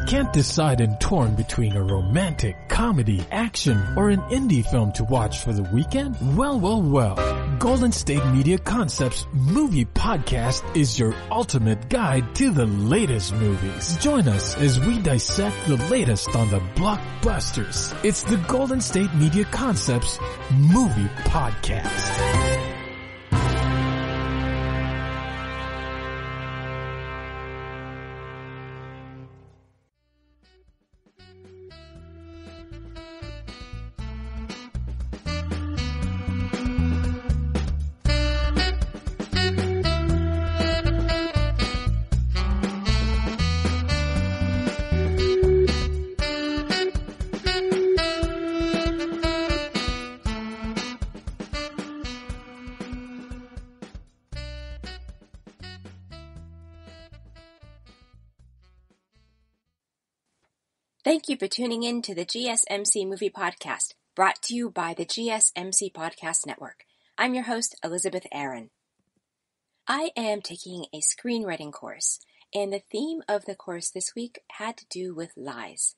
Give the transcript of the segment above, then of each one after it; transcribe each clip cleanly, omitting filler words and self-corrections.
Can't decide and torn between a romantic, comedy, action, or an indie film to watch for the weekend? Well. Golden State Media Concepts Movie Podcast is your ultimate guide to the latest movies. Join us as we dissect the latest on the blockbusters. It's the Golden State Media Concepts Movie Podcast. Thank you for tuning in to the GSMC Movie Podcast, brought to you by the GSMC Podcast Network. I'm your host, Elizabeth Aaron. I am taking a screenwriting course, and the theme of the course this week had to do with lies.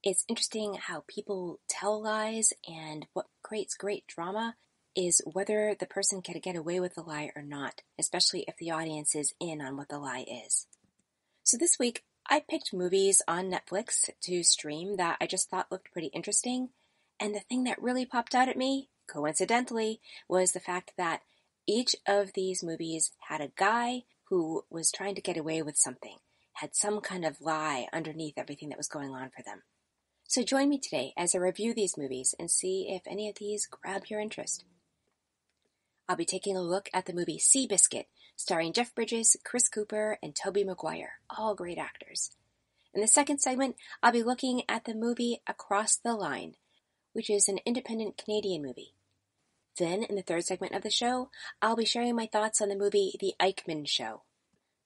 It's interesting how people tell lies, and what creates great drama is whether the person can get away with the lie or not, especially if the audience is in on what the lie is. So this week, I picked movies on Netflix to stream that I just thought looked pretty interesting, and the thing that really popped out at me, coincidentally, was the fact that each of these movies had a guy who was trying to get away with something, had some kind of lie underneath everything that was going on for them. So join me today as I review these movies and see if any of these grab your interest. I'll be taking a look at the movie Seabiscuit, starring Jeff Bridges, Chris Cooper, and Tobey Maguire, all great actors. In the second segment, I'll be looking at the movie Across the Line, which is an independent Canadian movie. Then, in the third segment of the show, I'll be sharing my thoughts on the movie The Eichmann Show.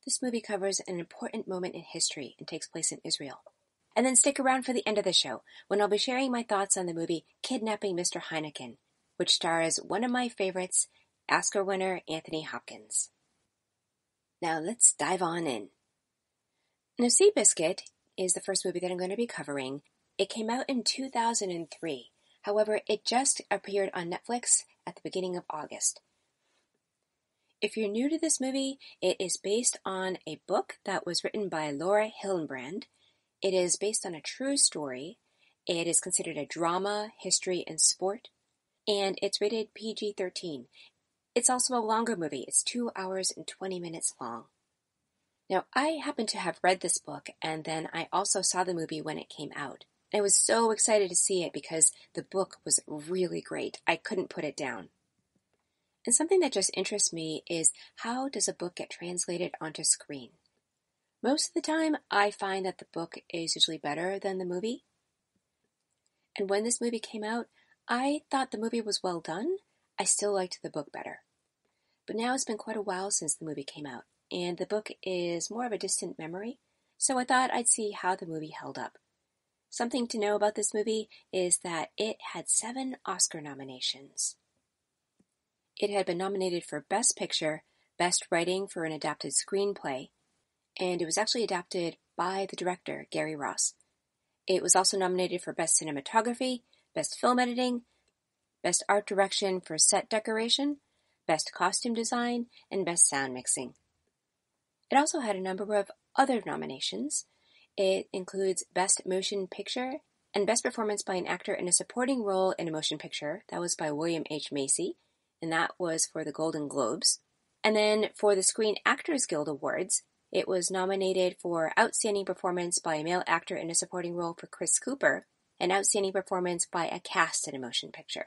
This movie covers an important moment in history and takes place in Israel. And then stick around for the end of the show, when I'll be sharing my thoughts on the movie Kidnapping Mr. Heineken, which stars one of my favorites, Oscar winner Anthony Hopkins. Now let's dive on in. Now, Seabiscuit is the first movie that I'm going to be covering. It came out in 2003. However, it just appeared on Netflix at the beginning of August. If you're new to this movie, it is based on a book that was written by Laura Hillenbrand. It is based on a true story. It is considered a drama, history, and sport. And it's rated PG-13. It's also a longer movie. It's 2 hours and 20 minutes long. Now, I happen to have read this book, and then I also saw the movie when it came out. I was so excited to see it because the book was really great. I couldn't put it down. And something that just interests me is, how does a book get translated onto screen? Most of the time, I find that the book is usually better than the movie. And when this movie came out, I thought the movie was well done. I still liked the book better. But now it's been quite a while since the movie came out, and the book is more of a distant memory, so I thought I'd see how the movie held up. Something to know about this movie is that it had 7 Oscar nominations. It had been nominated for Best Picture, Best Writing for an Adapted Screenplay, and it was actually adapted by the director, Gary Ross. It was also nominated for Best Cinematography, Best Film Editing, Best Art Direction for Set Decoration, Best Costume Design, and Best Sound Mixing. It also had a number of other nominations. It includes Best Motion Picture and Best Performance by an Actor in a Supporting Role in a Motion Picture. That was by William H. Macy, and that was for the Golden Globes. And then for the Screen Actors Guild Awards, it was nominated for Outstanding Performance by a Male Actor in a Supporting Role for Chris Cooper, and Outstanding Performance by a Cast in a Motion Picture.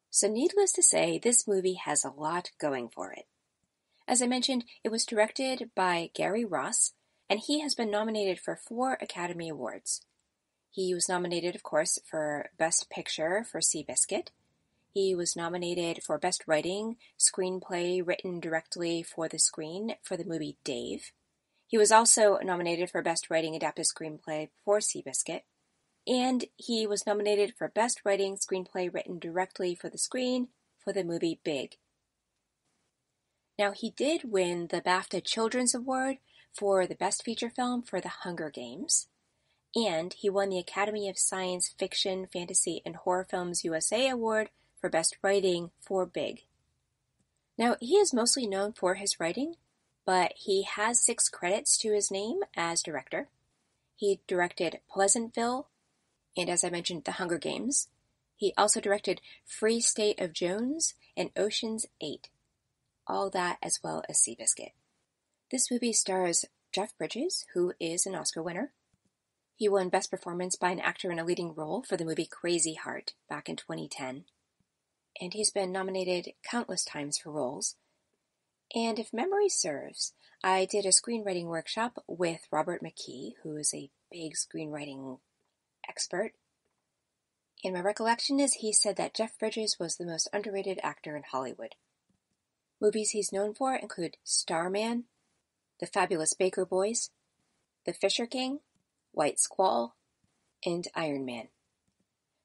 So needless to say, this movie has a lot going for it. As I mentioned, it was directed by Gary Ross, and he has been nominated for 4 Academy Awards. He was nominated, of course, for Best Picture for Seabiscuit. He was nominated for Best Writing, Screenplay written directly for the screen for the movie Dave. He was also nominated for Best Writing Adapted Screenplay for Seabiscuit. And he was nominated for Best Writing Screenplay written directly for the screen for the movie Big. Now, he did win the BAFTA Children's Award for the Best Feature Film for The Hunger Games, and he won the Academy of Science Fiction, Fantasy, and Horror Films USA Award for Best Writing for Big. Now, he is mostly known for his writing, but he has 6 credits to his name as director. He directed Pleasantville, and as I mentioned, The Hunger Games. He also directed Free State of Jones and Ocean's 8. All that as well as Seabiscuit. This movie stars Jeff Bridges, who is an Oscar winner. He won Best Performance by an Actor in a Leading Role for the movie Crazy Heart back in 2010. And he's been nominated countless times for roles. And if memory serves, I did a screenwriting workshop with Robert McKee, who is a big screenwriting expert. And my recollection is he said that Jeff Bridges was the most underrated actor in Hollywood. Movies he's known for include Starman, The Fabulous Baker Boys, The Fisher King, White Squall, and Iron Man.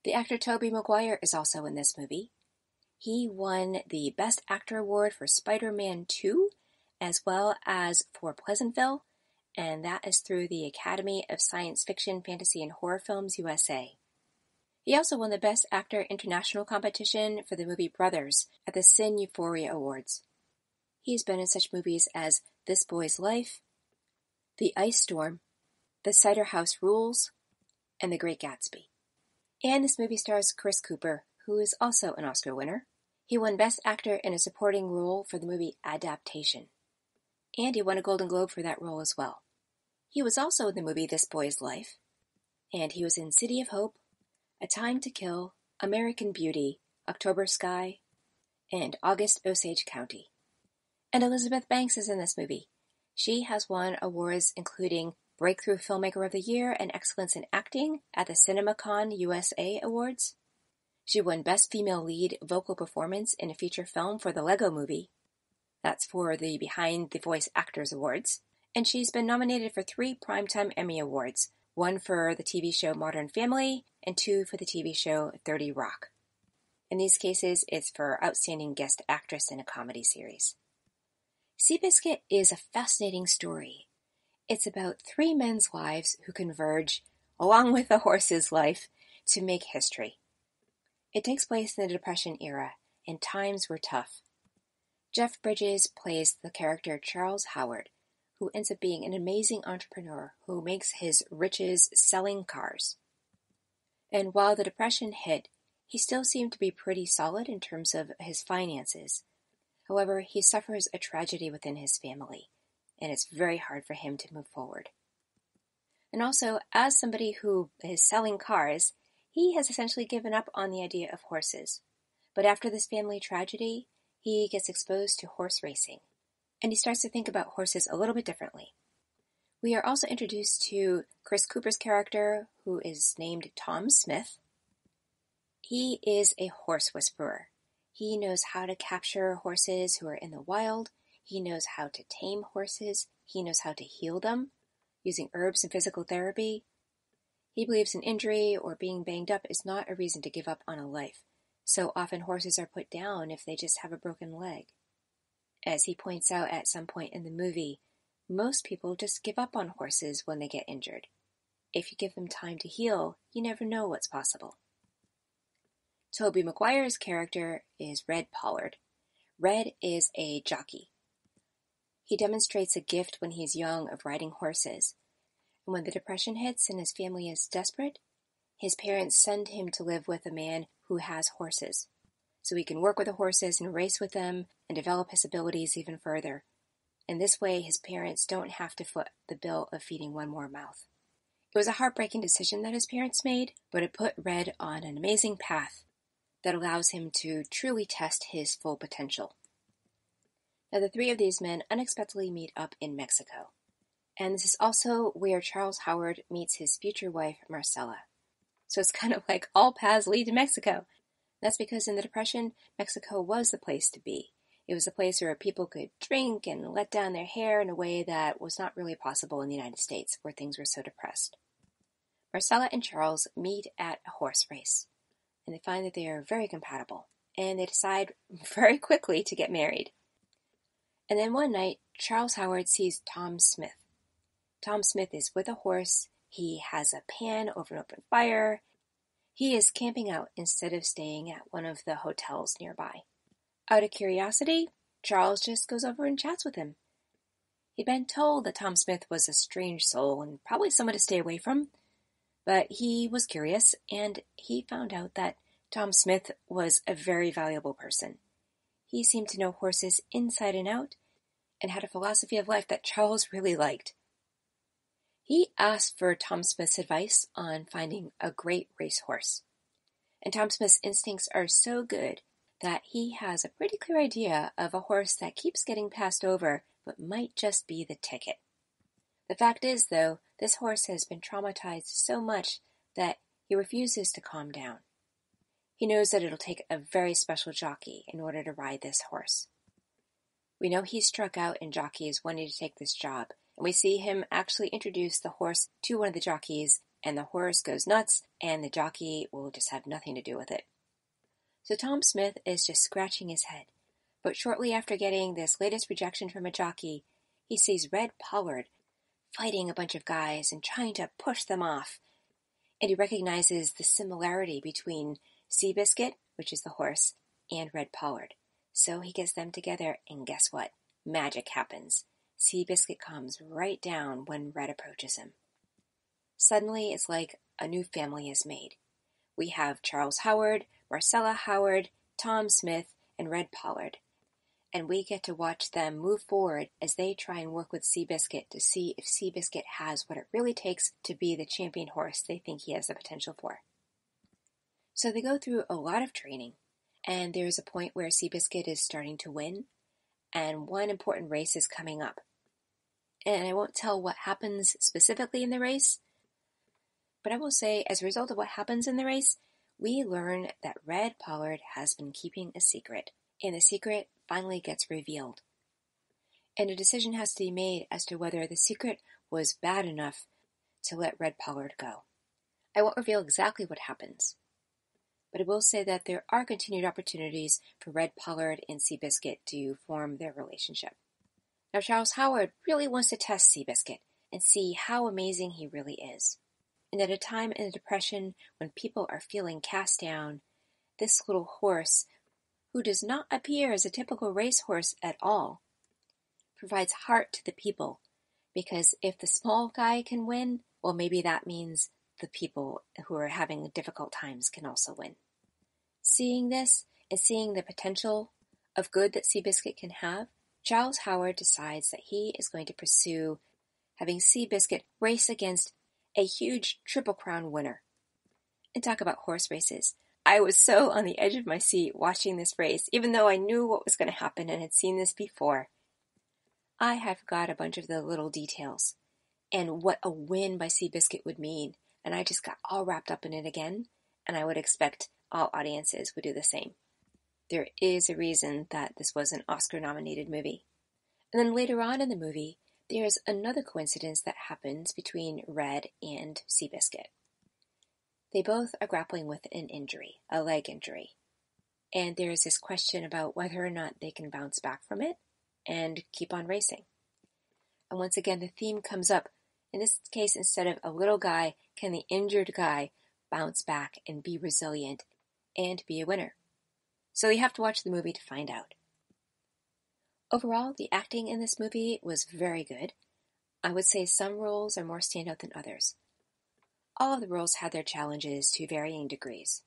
The actor Tobey Maguire is also in this movie. He won the Best Actor Award for Spider-Man 2, as well as for Pleasantville, and that is through the Academy of Science Fiction, Fantasy, and Horror Films USA. He also won the Best Actor International competition for the movie Brothers at the Cine Euphoria Awards. He's been in such movies as This Boy's Life, The Ice Storm, The Cider House Rules, and The Great Gatsby. And this movie stars Chris Cooper, who is also an Oscar winner. He won Best Actor in a Supporting Role for the movie Adaptation. And he won a Golden Globe for that role as well. He was also in the movie This Boy's Life. And he was in City of Hope, A Time to Kill, American Beauty, October Sky, and August Osage County. And Elizabeth Banks is in this movie. She has won awards including Breakthrough Filmmaker of the Year and Excellence in Acting at the CinemaCon USA Awards. She won Best Female Lead Vocal Performance in a Feature Film for the Lego Movie. That's for the Behind the Voice Actors Awards. And she's been nominated for 3 Primetime Emmy Awards, 1 for the TV show Modern Family, and 2 for the TV show 30 Rock. In these cases, it's for Outstanding Guest Actress in a Comedy Series. Seabiscuit is a fascinating story. It's about 3 men's lives who converge, along with a horse's life, to make history. It takes place in the Depression era, and times were tough. Jeff Bridges plays the character Charles Howard, who ends up being an amazing entrepreneur who makes his riches selling cars. And while the Depression hit, he still seemed to be pretty solid in terms of his finances. However, he suffers a tragedy within his family, and it's very hard for him to move forward. And also, as somebody who is selling cars, he has essentially given up on the idea of horses. But after this family tragedy, he gets exposed to horse racing, and he starts to think about horses a little bit differently. We are also introduced to Chris Cooper's character, who is named Tom Smith. He is a horse whisperer. He knows how to capture horses who are in the wild. He knows how to tame horses. He knows how to heal them using herbs and physical therapy. He believes an injury or being banged up is not a reason to give up on a life. So often horses are put down if they just have a broken leg. As he points out at some point in the movie, most people just give up on horses when they get injured. If you give them time to heal, you never know what's possible. Tobey Maguire's character is Red Pollard. Red is a jockey. He demonstrates a gift when he's young of riding horses. And when the Depression hits and his family is desperate, his parents send him to live with a man who has horses, so he can work with the horses and race with them and develop his abilities even further. And this way, his parents don't have to foot the bill of feeding one more mouth. It was a heartbreaking decision that his parents made, but it put Red on an amazing path that allows him to truly test his full potential. Now, the 3 of these men unexpectedly meet up in Mexico. And this is also where Charles Howard meets his future wife, Marcella. So it's kind of like all paths lead to Mexico. That's because in the Depression, Mexico was the place to be. It was a place where people could drink and let down their hair in a way that was not really possible in the United States, where things were so depressed. Marcella and Charles meet at a horse race, and they find that they are very compatible, and they decide very quickly to get married. And then one night, Charles Howard sees Tom Smith. Tom Smith is with a horse, He has a pan over an open fire. He is camping out instead of staying at one of the hotels nearby. Out of curiosity, Charles just goes over and chats with him. He'd been told that Tom Smith was a strange soul and probably someone to stay away from, but he was curious, and he found out that Tom Smith was a very valuable person. He seemed to know horses inside and out, and had a philosophy of life that Charles really liked. He asked for Tom Smith's advice on finding a great racehorse. And Tom Smith's instincts are so good that he has a pretty clear idea of a horse that keeps getting passed over but might just be the ticket. The fact is, though, this horse has been traumatized so much that he refuses to calm down. He knows that it'll take a very special jockey in order to ride this horse. We know he's struck out in jockeys wanting to take this job, and we see him actually introduce the horse to one of the jockeys, and the horse goes nuts, and the jockey will just have nothing to do with it. So Tom Smith is just scratching his head, but shortly after getting this latest rejection from a jockey, he sees Red Pollard fighting a bunch of guys and trying to push them off, and he recognizes the similarity between Seabiscuit, which is the horse, and Red Pollard. So he gets them together, and guess what? Magic happens. Seabiscuit calms right down when Red approaches him. Suddenly, it's like a new family is made. We have Charles Howard, Marcella Howard, Tom Smith, and Red Pollard. And we get to watch them move forward as they try and work with Seabiscuit to see if Seabiscuit has what it really takes to be the champion horse they think he has the potential for. So they go through a lot of training, and there's a point where Seabiscuit is starting to win, and one important race is coming up. And I won't tell what happens specifically in the race, but I will say, as a result of what happens in the race, we learn that Red Pollard has been keeping a secret, and the secret finally gets revealed. And a decision has to be made as to whether the secret was bad enough to let Red Pollard go. I won't reveal exactly what happens, but I will say that there are continued opportunities for Red Pollard and Seabiscuit to form their relationship. Now, Charles Howard really wants to test Seabiscuit and see how amazing he really is. And at a time in the Depression when people are feeling cast down, this little horse, who does not appear as a typical racehorse at all, provides heart to the people, because if the small guy can win, well, maybe that means the people who are having difficult times can also win. Seeing this and seeing the potential of good that Seabiscuit can have, Charles Howard decides that he is going to pursue having Seabiscuit race against a huge Triple Crown winner. And talk about horse races. I was so on the edge of my seat watching this race, even though I knew what was going to happen and had seen this before. I had forgot a bunch of the little details and what a win by Seabiscuit would mean, and I just got all wrapped up in it again, and I would expect all audiences would do the same. There is a reason that this was an Oscar-nominated movie. And then later on in the movie, there's another coincidence that happens between Red and Seabiscuit. They both are grappling with an injury, a leg injury. And there's this question about whether or not they can bounce back from it and keep on racing. And once again, the theme comes up. In this case, instead of a little guy, can the injured guy bounce back and be resilient and be a winner? So you have to watch the movie to find out. Overall, the acting in this movie was very good. I would say some roles are more standout than others. All of the roles had their challenges to varying degrees.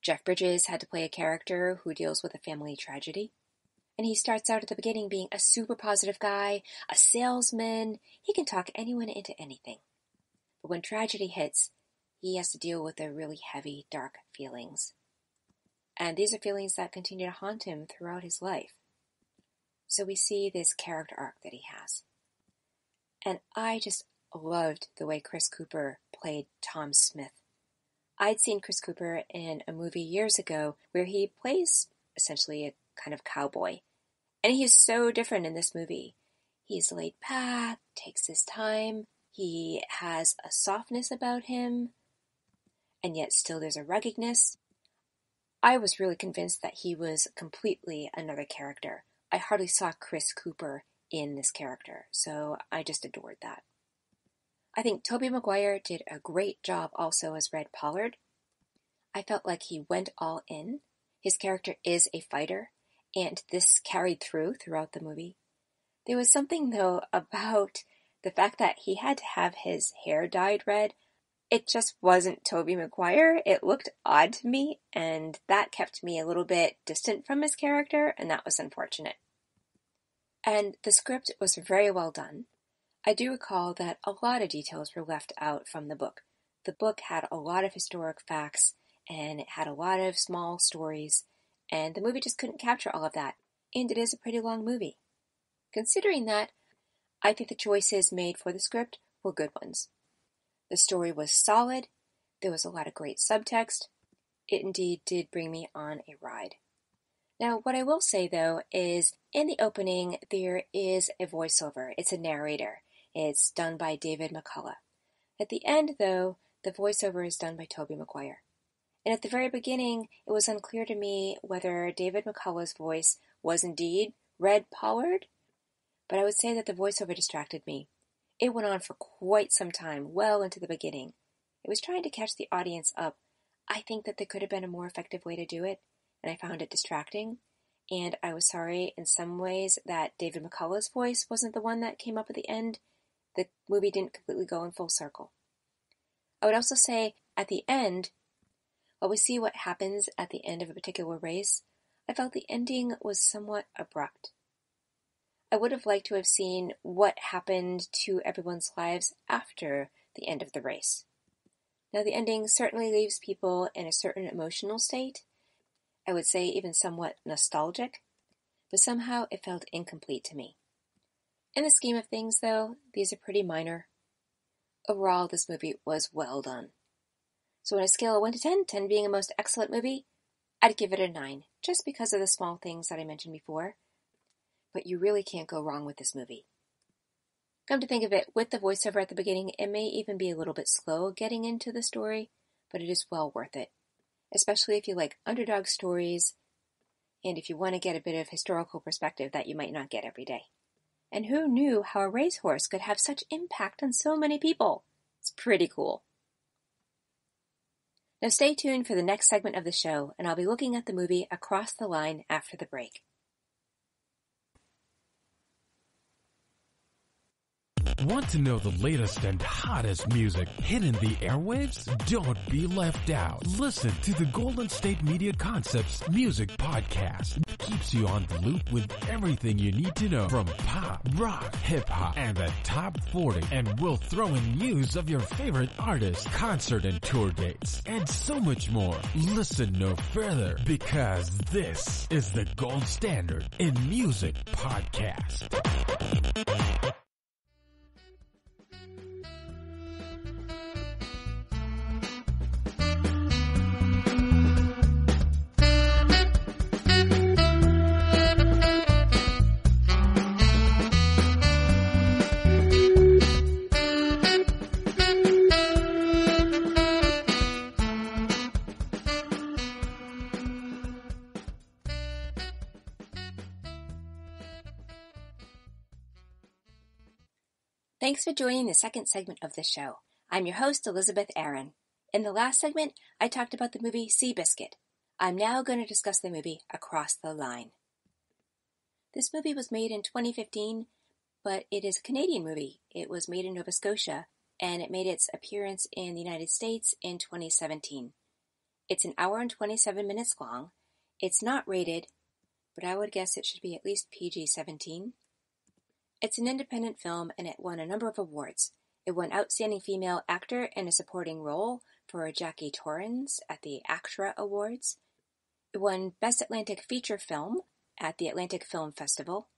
Jeff Bridges had to play a character who deals with a family tragedy. And he starts out at the beginning being a super positive guy, a salesman. He can talk anyone into anything. But when tragedy hits, he has to deal with the really heavy, dark feelings. And these are feelings that continue to haunt him throughout his life. So we see this character arc that he has. And I just loved the way Chris Cooper played Tom Smith. I'd seen Chris Cooper in a movie years ago where he plays essentially a kind of cowboy. And he's so different in this movie. He's laid back, takes his time, he has a softness about him, and yet still there's a ruggedness. I was really convinced that he was completely another character. I hardly saw Chris Cooper in this character, so I just adored that. I think Tobey Maguire did a great job also as Red Pollard. I felt like he went all in. His character is a fighter, and this carried throughout the movie. There was something, though, about the fact that he had to have his hair dyed red. It just wasn't Tobey Maguire. It looked odd to me, and that kept me a little bit distant from his character, and that was unfortunate. And the script was very well done. I do recall that a lot of details were left out from the book. The book had a lot of historic facts, and it had a lot of small stories, and the movie just couldn't capture all of that, and it is a pretty long movie. Considering that, I think the choices made for the script were good ones. The story was solid, there was a lot of great subtext, it indeed did bring me on a ride. Now, what I will say, though, is in the opening, there is a voiceover. It's a narrator. It's done by David McCullough. At the end, though, the voiceover is done by Tobey Maguire. And at the very beginning, it was unclear to me whether David McCullough's voice was indeed Red Pollard, but I would say that the voiceover distracted me. It went on for quite some time, well into the beginning. It was trying to catch the audience up. I think that there could have been a more effective way to do it, and I found it distracting. And I was sorry in some ways that David McCullough's voice wasn't the one that came up at the end. The movie didn't completely go in full circle. I would also say, at the end, while we see what happens at the end of a particular race, I felt the ending was somewhat abrupt. I would have liked to have seen what happened to everyone's lives after the end of the race. Now, the ending certainly leaves people in a certain emotional state, I would say even somewhat nostalgic, but somehow it felt incomplete to me. In the scheme of things, though, these are pretty minor. Overall, this movie was well done. So on a scale of 1 to 10, 10 being a most excellent movie, I'd give it a 9, just because of the small things that I mentioned before. But you really can't go wrong with this movie. Come to think of it, with the voiceover at the beginning, it may even be a little bit slow getting into the story, but it is well worth it. Especially if you like underdog stories, and if you want to get a bit of historical perspective that you might not get every day. And who knew how a racehorse could have such impact on so many people? It's pretty cool. Now stay tuned for the next segment of the show, and I'll be looking at the movie Across the Line after the break. Want to know the latest and hottest music hidden in the airwaves? Don't be left out. Listen to the Golden State Media Concepts Music Podcast. It keeps you on the loop with everything you need to know from pop, rock, hip-hop, and the top 40. And we'll throw in news of your favorite artists, concert and tour dates, and so much more. Listen no further, because this is the gold standard in music podcast. Thanks for joining the second segment of the show. I'm your host, Elizabeth Aaron. In the last segment, I talked about the movie Seabiscuit. I'm now going to discuss the movie Across the Line. This movie was made in 2015, but it is a Canadian movie. It was made in Nova Scotia, and it made its appearance in the United States in 2017. It's an hour and 27 minutes long. It's not rated, but I would guess it should be at least PG-17. It's an independent film, and it won a number of awards. It won Outstanding Female Actor in a Supporting Role for Jackie Torrens at the ACTRA Awards. It won Best Atlantic Feature Film at the Atlantic Film Festival.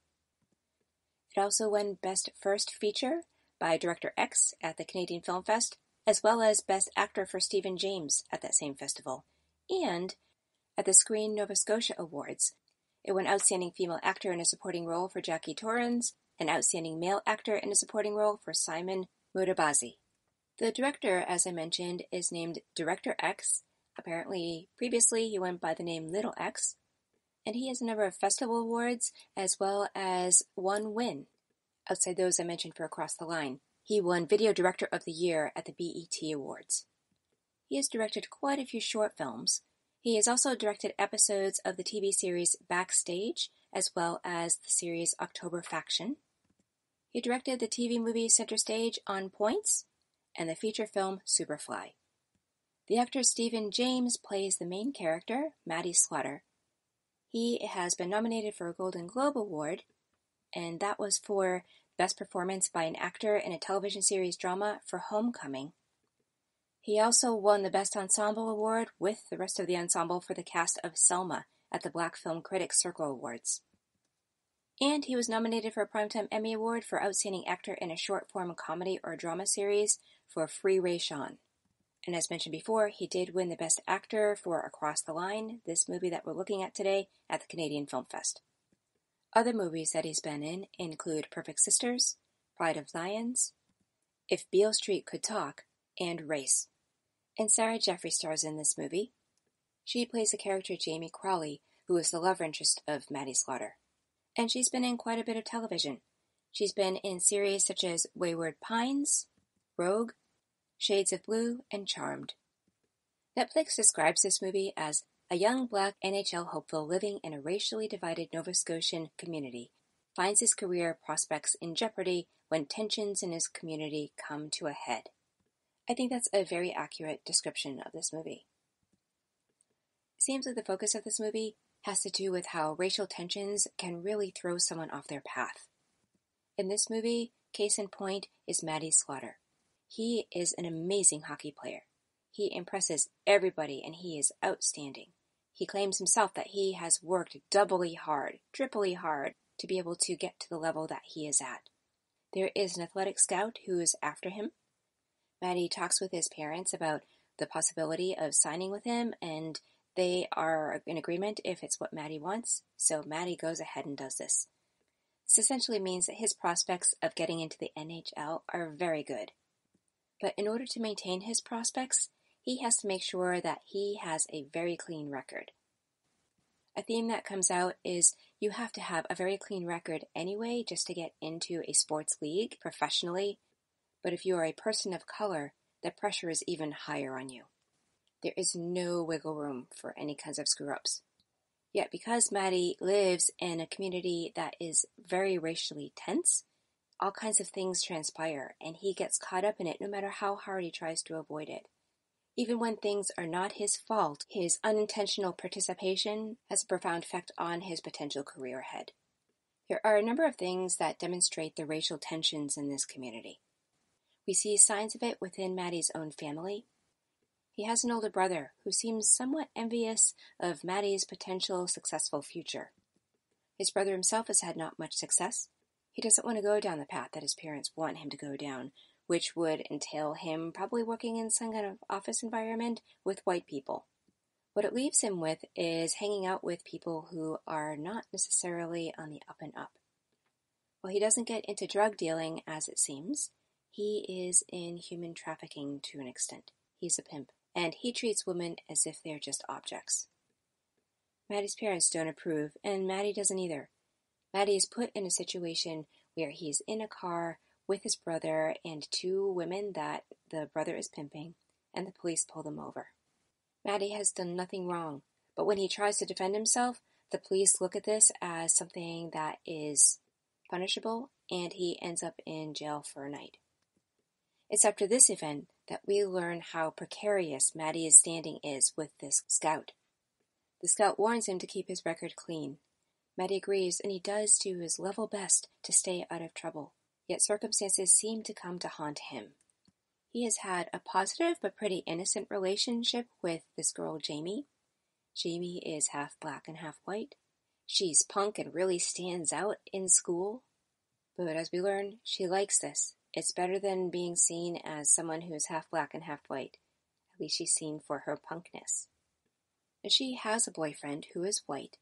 It also won Best First Feature by Director X at the Canadian Film Fest, as well as Best Actor for Stephen James at that same festival. And at the Screen Nova Scotia Awards, it won Outstanding Female Actor in a Supporting Role for Jackie Torrens, an Outstanding Male Actor in a Supporting Role for Simon Mutabazi. The director, as I mentioned, is named Director X. Apparently, previously he went by the name Little X, and he has a number of festival awards as well as one win. Outside those I mentioned for Across the Line, He won Video Director of the Year at the BET Awards. He has directed quite a few short films. He has also directed episodes of the TV series Backstage, as well as the series October Faction. He directed the TV movie Center Stage On Points, and the feature film Superfly. The actor Stephen James plays the main character, Maddie Slaughter. He has been nominated for a Golden Globe Award, and that was for Best Performance by an Actor in a Television Series Drama for Homecoming. He also won the Best Ensemble Award with the rest of the ensemble for the cast of Selma at the Black Film Critics Circle Awards. And he was nominated for a Primetime Emmy Award for Outstanding Actor in a Short-Form Comedy or Drama Series for Free Ray Sean. And as mentioned before, he did win the Best Actor for Across the Line, this movie that we're looking at today, at the Canadian Film Fest. Other movies that he's been in include Perfect Sisters, Pride of Lions, If Beale Street Could Talk, and Race. And Sarah Jeffrey stars in this movie. She plays the character Jamie Crawley, who is the love interest of Maddie Slaughter. And she's been in quite a bit of television. She's been in series such as Wayward Pines, Rogue, Shades of Blue, and Charmed. Netflix describes this movie as a young black NHL hopeful living in a racially divided Nova Scotian community finds his career prospects in jeopardy when tensions in his community come to a head. I think that's a very accurate description of this movie. It seems like the focus of this movie has to do with how racial tensions can really throw someone off their path. In this movie, case in point is Maddie Slaughter. He is an amazing hockey player. He impresses everybody and he is outstanding. He claims himself that he has worked doubly hard, triply hard, to be able to get to the level that he is at. There is an athletic scout who is after him. Maddie talks with his parents about the possibility of signing with him, and they are in agreement if it's what Maddie wants, so Maddie goes ahead and does this. This essentially means that his prospects of getting into the NHL are very good. But in order to maintain his prospects, he has to make sure that he has a very clean record. A theme that comes out is you have to have a very clean record anyway just to get into a sports league professionally, but if you are a person of color, the pressure is even higher on you. There is no wiggle room for any kinds of screw-ups. Yet because Maddie lives in a community that is very racially tense, all kinds of things transpire, and he gets caught up in it no matter how hard he tries to avoid it. Even when things are not his fault, his unintentional participation has a profound effect on his potential career ahead. There are a number of things that demonstrate the racial tensions in this community. We see signs of it within Maddie's own family. He has an older brother who seems somewhat envious of Maddie's potential successful future. His brother himself has had not much success. He doesn't want to go down the path that his parents want him to go down, which would entail him probably working in some kind of office environment with white people. What it leaves him with is hanging out with people who are not necessarily on the up and up. While he doesn't get into drug dealing, as it seems, he is in human trafficking to an extent. He's a pimp, and he treats women as if they're just objects. Maddie's parents don't approve, and Maddie doesn't either. Maddie is put in a situation where he's in a car with his brother and two women that the brother is pimping, and the police pull them over. Maddie has done nothing wrong, but when he tries to defend himself, the police look at this as something that is punishable, and he ends up in jail for a night. It's after this event that we learn how precarious Maddie's standing is with this scout. The scout warns him to keep his record clean. Maddie agrees, and he does to his level best to stay out of trouble. Yet circumstances seem to come to haunt him. He has had a positive but pretty innocent relationship with this girl Jamie. Jamie is half black and half white. She's punk and really stands out in school. But as we learn, she likes this. It's better than being seen as someone who is half black and half white. At least she's seen for her punkness. And she has a boyfriend who is white.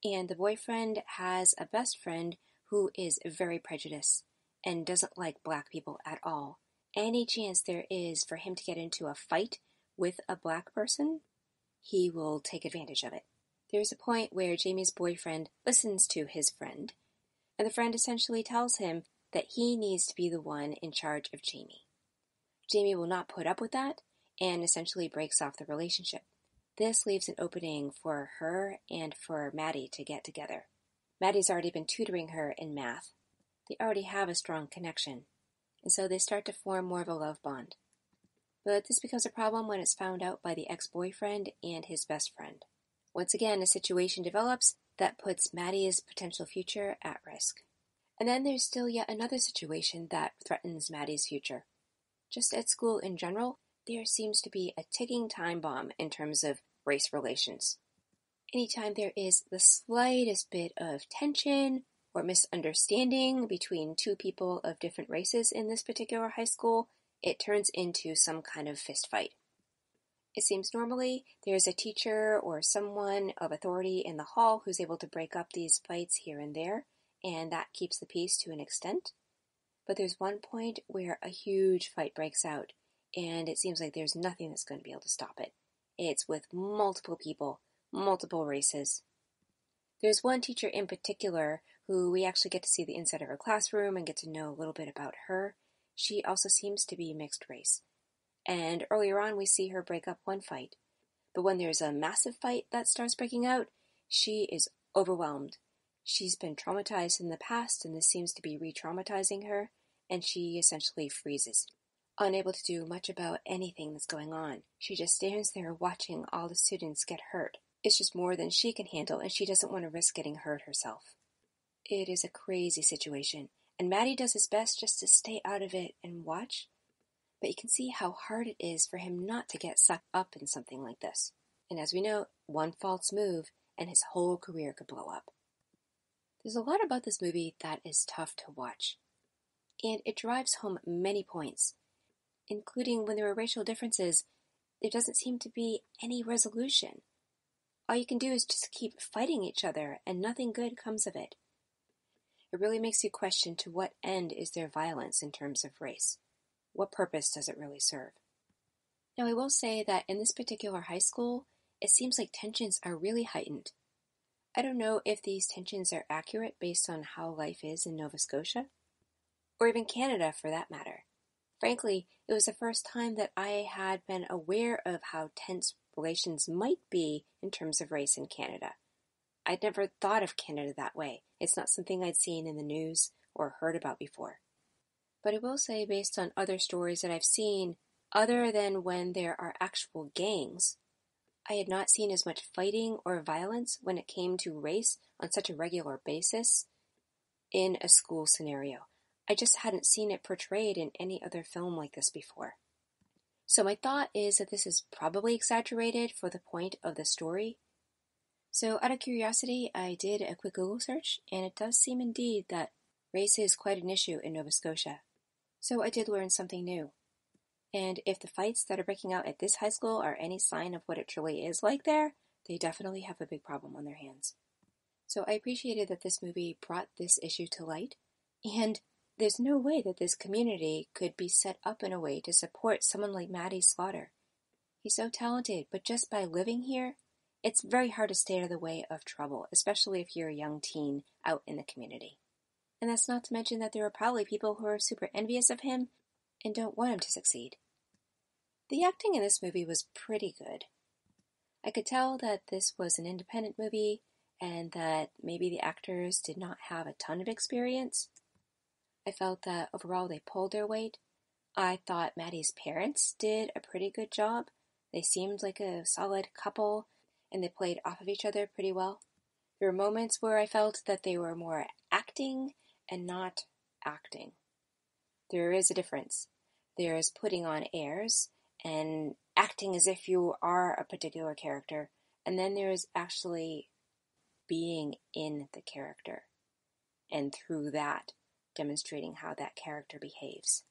And the boyfriend has a best friend who is very prejudiced and doesn't like black people at all. Any chance there is for him to get into a fight with a black person, he will take advantage of it. There's a point where Jamie's boyfriend listens to his friend, and the friend essentially tells him that he needs to be the one in charge of Jamie. Jamie will not put up with that and essentially breaks off the relationship. This leaves an opening for her and for Maddie to get together. Maddie's already been tutoring her in math. They already have a strong connection, and so they start to form more of a love bond. But this becomes a problem when it's found out by the ex-boyfriend and his best friend. Once again, a situation develops that puts Maddie's potential future at risk. And then there's still yet another situation that threatens Maddie's future. Just at school in general, there seems to be a ticking time bomb in terms of race relations. Anytime there is the slightest bit of tension or misunderstanding between two people of different races in this particular high school, it turns into some kind of fist fight. It seems normally there's a teacher or someone of authority in the hall who's able to break up these fights here and there, and that keeps the peace to an extent. But there's one point where a huge fight breaks out, and it seems like there's nothing that's going to be able to stop it. It's with multiple people, multiple races. There's one teacher in particular who we actually get to see the inside of her classroom and get to know a little bit about her. She also seems to be mixed race. And earlier on we see her break up one fight. But when there's a massive fight that starts breaking out, she is overwhelmed. She's been traumatized in the past, and this seems to be re-traumatizing her, and she essentially freezes, unable to do much about anything that's going on. She just stands there watching all the students get hurt. It's just more than she can handle, and she doesn't want to risk getting hurt herself. It is a crazy situation, and Maddie does his best just to stay out of it and watch, but you can see how hard it is for him not to get sucked up in something like this. And as we know, one false move, and his whole career could blow up. There's a lot about this movie that is tough to watch, and it drives home many points, including when there are racial differences, there doesn't seem to be any resolution. All you can do is just keep fighting each other, and nothing good comes of it. It really makes you question to what end is there violence in terms of race. What purpose does it really serve? Now, I will say that in this particular high school, it seems like tensions are really heightened. I don't know if these tensions are accurate based on how life is in Nova Scotia, or even Canada for that matter. Frankly, it was the first time that I had been aware of how tense relations might be in terms of race in Canada. I'd never thought of Canada that way. It's not something I'd seen in the news or heard about before. But I will say, based on other stories that I've seen, other than when there are actual gangs, I had not seen as much fighting or violence when it came to race on such a regular basis in a school scenario. I just hadn't seen it portrayed in any other film like this before. So my thought is that this is probably exaggerated for the point of the story. So out of curiosity, I did a quick Google search, and it does seem indeed that race is quite an issue in Nova Scotia. So I did learn something new. And if the fights that are breaking out at this high school are any sign of what it truly is like there, they definitely have a big problem on their hands. So I appreciated that this movie brought this issue to light, and there's no way that this community could be set up in a way to support someone like Maddie Slaughter. He's so talented, but just by living here, it's very hard to stay out of the way of trouble, especially if you're a young teen out in the community. And that's not to mention that there are probably people who are super envious of him and don't want him to succeed. The acting in this movie was pretty good. I could tell that this was an independent movie and that maybe the actors did not have a ton of experience. I felt that overall they pulled their weight. I thought Maddie's parents did a pretty good job. They seemed like a solid couple, and they played off of each other pretty well. There were moments where I felt that they were more acting and not acting. There is a difference. There is putting on airs and acting as if you are a particular character, and then there is actually being in the character, and through that, demonstrating how that character behaves.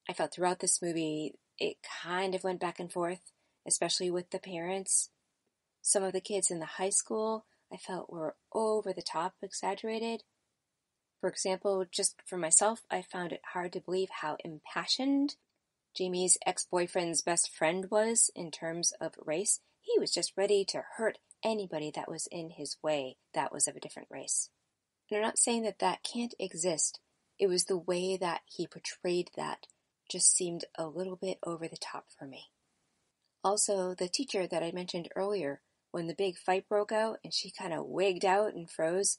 I felt throughout this movie, it kind of went back and forth, especially with the parents. Some of the kids in the high school, I felt were over the top exaggerated. For example, just for myself, I found it hard to believe how impassioned Jamie's ex-boyfriend's best friend was in terms of race. He was just ready to hurt anybody that was in his way that was of a different race. And I'm not saying that that can't exist It was the way that he portrayed that just seemed a little bit over the top for me. Also, the teacher that I mentioned earlier, when the big fight broke out and she kind of wigged out and froze,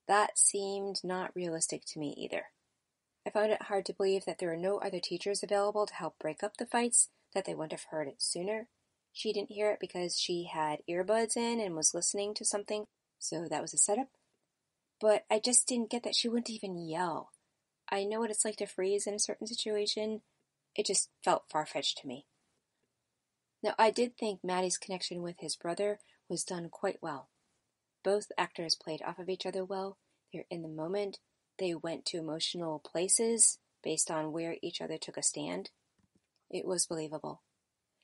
that seemed not realistic to me either. I found it hard to believe that there were no other teachers available to help break up the fights, that they wouldn't have heard it sooner. She didn't hear it because she had earbuds in and was listening to something, so that was a setup. But I just didn't get that she wouldn't even yell. I know what it's like to freeze in a certain situation. It just felt far-fetched to me. Now, I did think Maddie's connection with his brother was done quite well. Both actors played off of each other well. They're in the moment. They went to emotional places based on where each other took a stand. It was believable.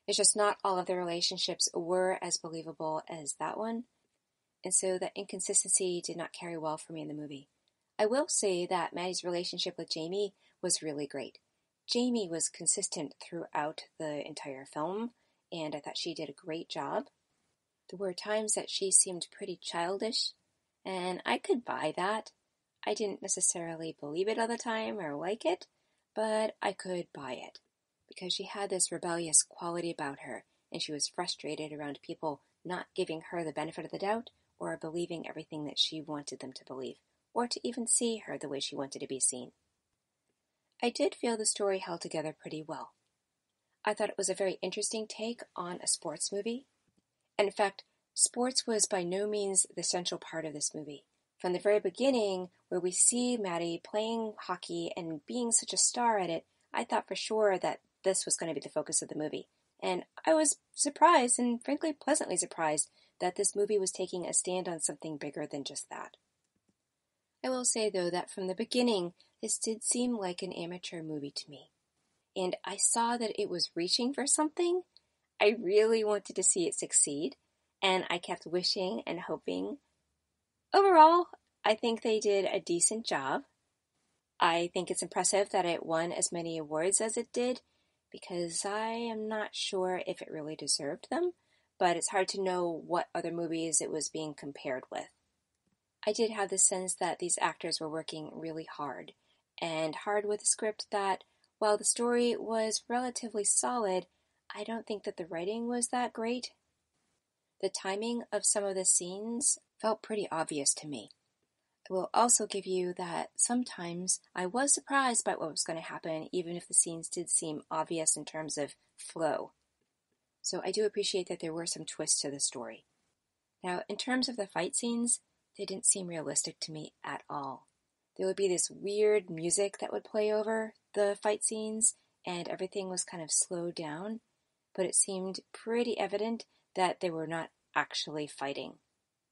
It's just not all of the relationships were as believable as that one, and so that inconsistency did not carry well for me in the movie. I will say that Maddie's relationship with Jamie was really great. Jamie was consistent throughout the entire film, and I thought she did a great job. There were times that she seemed pretty childish, and I could buy that. I didn't necessarily believe it all the time or like it, but I could buy it, because she had this rebellious quality about her, and she was frustrated around people not giving her the benefit of the doubt or believing everything that she wanted them to believe, or to even see her the way she wanted to be seen. I did feel the story held together pretty well. I thought it was a very interesting take on a sports movie. And in fact, sports was by no means the central part of this movie. From the very beginning, where we see Maddie playing hockey and being such a star at it, I thought for sure that this was going to be the focus of the movie. And I was surprised, and frankly pleasantly surprised, that this movie was taking a stand on something bigger than just that. I will say, though, that from the beginning, this did seem like an amateur movie to me. And I saw that it was reaching for something. I really wanted to see it succeed, and I kept wishing and hoping. Overall, I think they did a decent job. I think it's impressive that it won as many awards as it did, because I am not sure if it really deserved them, but it's hard to know what other movies it was being compared with. I did have the sense that these actors were working really hard, and hard with a script that, while the story was relatively solid, I don't think that the writing was that great. The timing of some of the scenes felt pretty obvious to me. I will also give you that sometimes I was surprised by what was going to happen, even if the scenes did seem obvious in terms of flow. So I do appreciate that there were some twists to the story. Now, in terms of the fight scenes, they didn't seem realistic to me at all. There would be this weird music that would play over the fight scenes, and everything was kind of slowed down, but it seemed pretty evident that they were not actually fighting.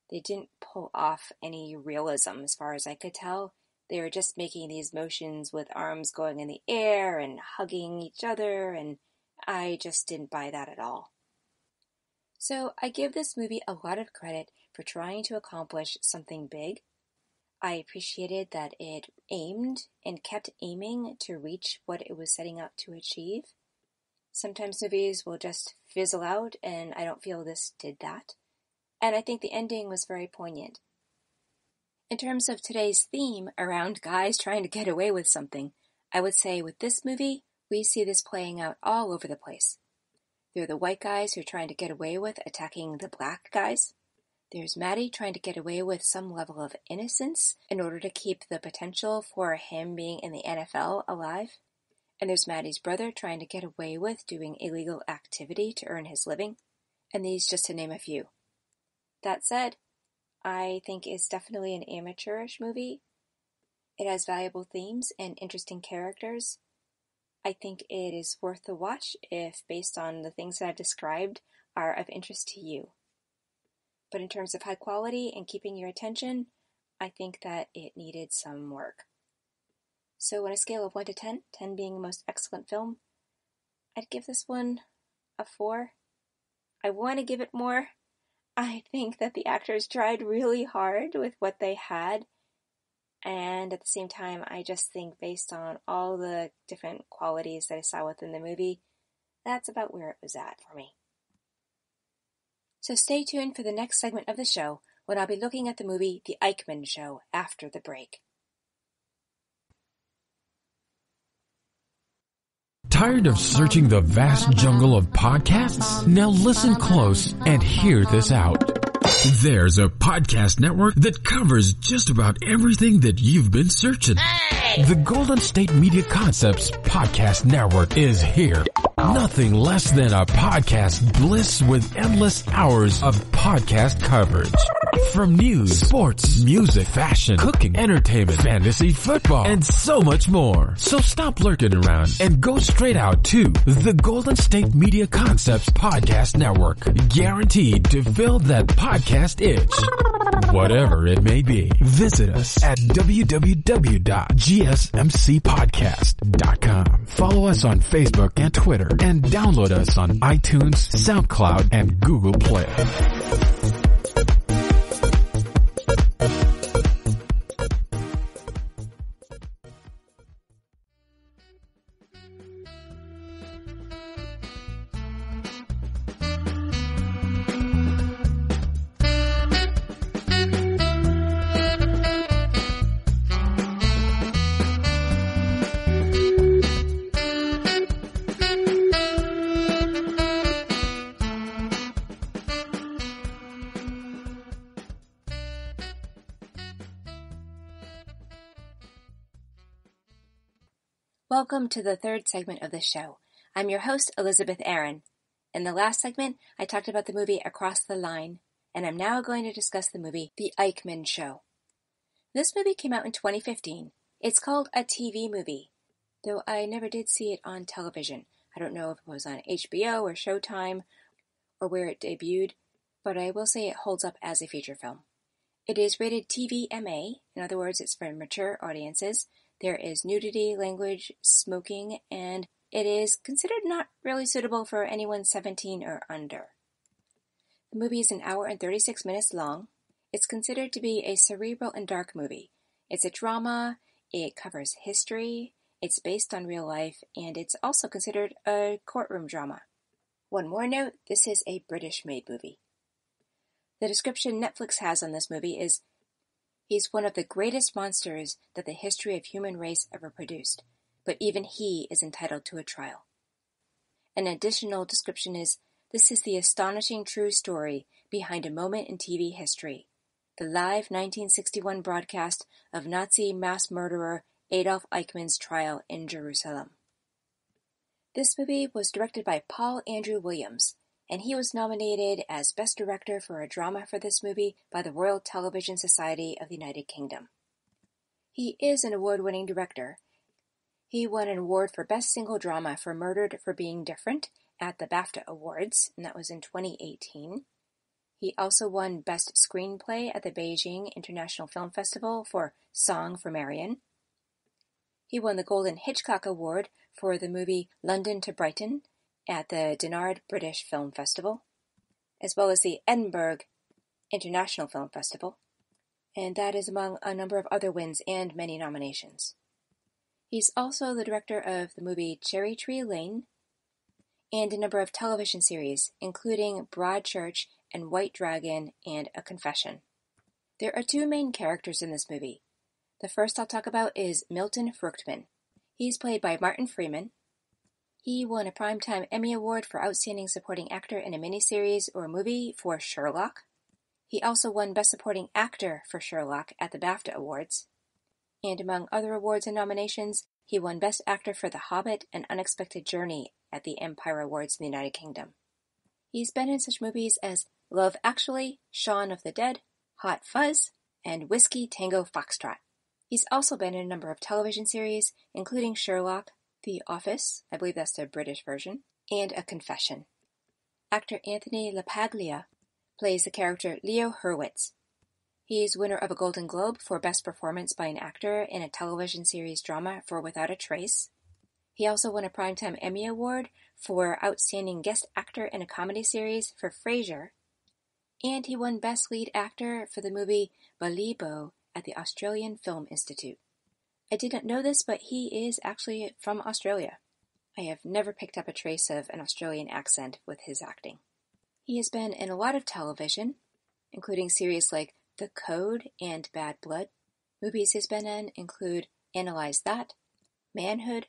They didn't pull off any realism as far as I could tell. They were just making these motions with arms going in the air and hugging each other, and I just didn't buy that at all. So I give this movie a lot of credit for trying to accomplish something big. I appreciated that it aimed and kept aiming to reach what it was setting out to achieve. Sometimes movies will just fizzle out, and I don't feel this did that. And I think the ending was very poignant. In terms of today's theme around guys trying to get away with something, I would say with this movie, we see this playing out all over the place. There are the white guys who are trying to get away with attacking the black guys. There's Maddie trying to get away with some level of innocence in order to keep the potential for him being in the NFL alive. And there's Maddie's brother trying to get away with doing illegal activity to earn his living. And these just to name a few. That said, I think it's definitely an amateurish movie. It has valuable themes and interesting characters. I think it is worth the watch if, based on the things that I've described, are of interest to you. But in terms of high quality and keeping your attention, I think that it needed some work. So on a scale of 1 to 10, 10 being the most excellent film, I'd give this one a 4. I want to give it more. I think that the actors tried really hard with what they had, and at the same time, I just think based on all the different qualities that I saw within the movie, that's about where it was at for me. So stay tuned for the next segment of the show, when I'll be looking at the movie The Eichmann Show after the break. Tired of searching the vast jungle of podcasts? Now listen close and hear this out. There's a podcast network that covers just about everything that you've been searching. Hey! The Golden State Media Concepts Podcast Network is here. Nothing less than a podcast bliss with endless hours of podcast coverage. From news, sports, music, fashion, cooking, entertainment, fantasy, football, and so much more. So stop lurking around and go straight out to the Golden State Media Concepts Podcast Network. Guaranteed to fill that podcast itch. Whatever it may be. Visit us at www.gsmcpodcast.com. Follow us on Facebook and Twitter and download us on iTunes, SoundCloud, and Google Play. Welcome to the third segment of the show. I'm your host, Elizabeth Aaron. In the last segment, I talked about the movie Across the Line, and I'm now going to discuss the movie The Eichmann Show. This movie came out in 2015. It's called a TV movie, though I never did see it on television. I don't know if it was on HBO or Showtime or where it debuted, but I will say it holds up as a feature film. It is rated TVMA, in other words, it's for mature audiences. There is nudity, language, smoking, and it is considered not really suitable for anyone 17 or under. The movie is an hour and 36 minutes long. It's considered to be a cerebral and dark movie. It's a drama, it covers history, it's based on real life, and it's also considered a courtroom drama. One more note, this is a British-made movie. The description Netflix has on this movie is, "He's one of the greatest monsters that the history of human race ever produced, but even he is entitled to a trial." An additional description is, "This is the astonishing true story behind a moment in TV history, the live 1961 broadcast of Nazi mass murderer Adolf Eichmann's trial in Jerusalem." This movie was directed by Paul Andrew Williams, and he was nominated as Best Director for a Drama for this movie by the Royal Television Society of the United Kingdom. He is an award-winning director. He won an award for Best Single Drama for Murdered for Being Different at the BAFTA Awards, and that was in 2018. He also won Best Screenplay at the Beijing International Film Festival for Song for Marion. He won the Golden Hitchcock Award for the movie London to Brighton at the Dinard British Film Festival, as well as the Edinburgh International Film Festival, and that is among a number of other wins and many nominations. He's also the director of the movie Cherry Tree Lane and a number of television series, including Broadchurch and White Dragon and A Confession. There are two main characters in this movie. The first I'll talk about is Milton Fruchtman. He's played by Martin Freeman. He won a Primetime Emmy Award for Outstanding Supporting Actor in a Miniseries or Movie for Sherlock. He also won Best Supporting Actor for Sherlock at the BAFTA Awards. And among other awards and nominations, he won Best Actor for The Hobbit and Unexpected Journey at the Empire Awards in the United Kingdom. He's been in such movies as Love Actually, Shaun of the Dead, Hot Fuzz, and Whiskey Tango Foxtrot. He's also been in a number of television series, including Sherlock, The Office, I believe that's the British version, and A Confession. Actor Anthony LaPaglia plays the character Leo Hurwitz. He's winner of a Golden Globe for Best Performance by an Actor in a Television Series Drama for Without a Trace. He also won a Primetime Emmy Award for Outstanding Guest Actor in a Comedy Series for Frasier, and he won Best Lead Actor for the movie Balibo at the Australian Film Institute. I didn't know this, but he is actually from Australia. I have never picked up a trace of an Australian accent with his acting. He has been in a lot of television, including series like The Code and Bad Blood. Movies he's been in include Analyze That, Manhood,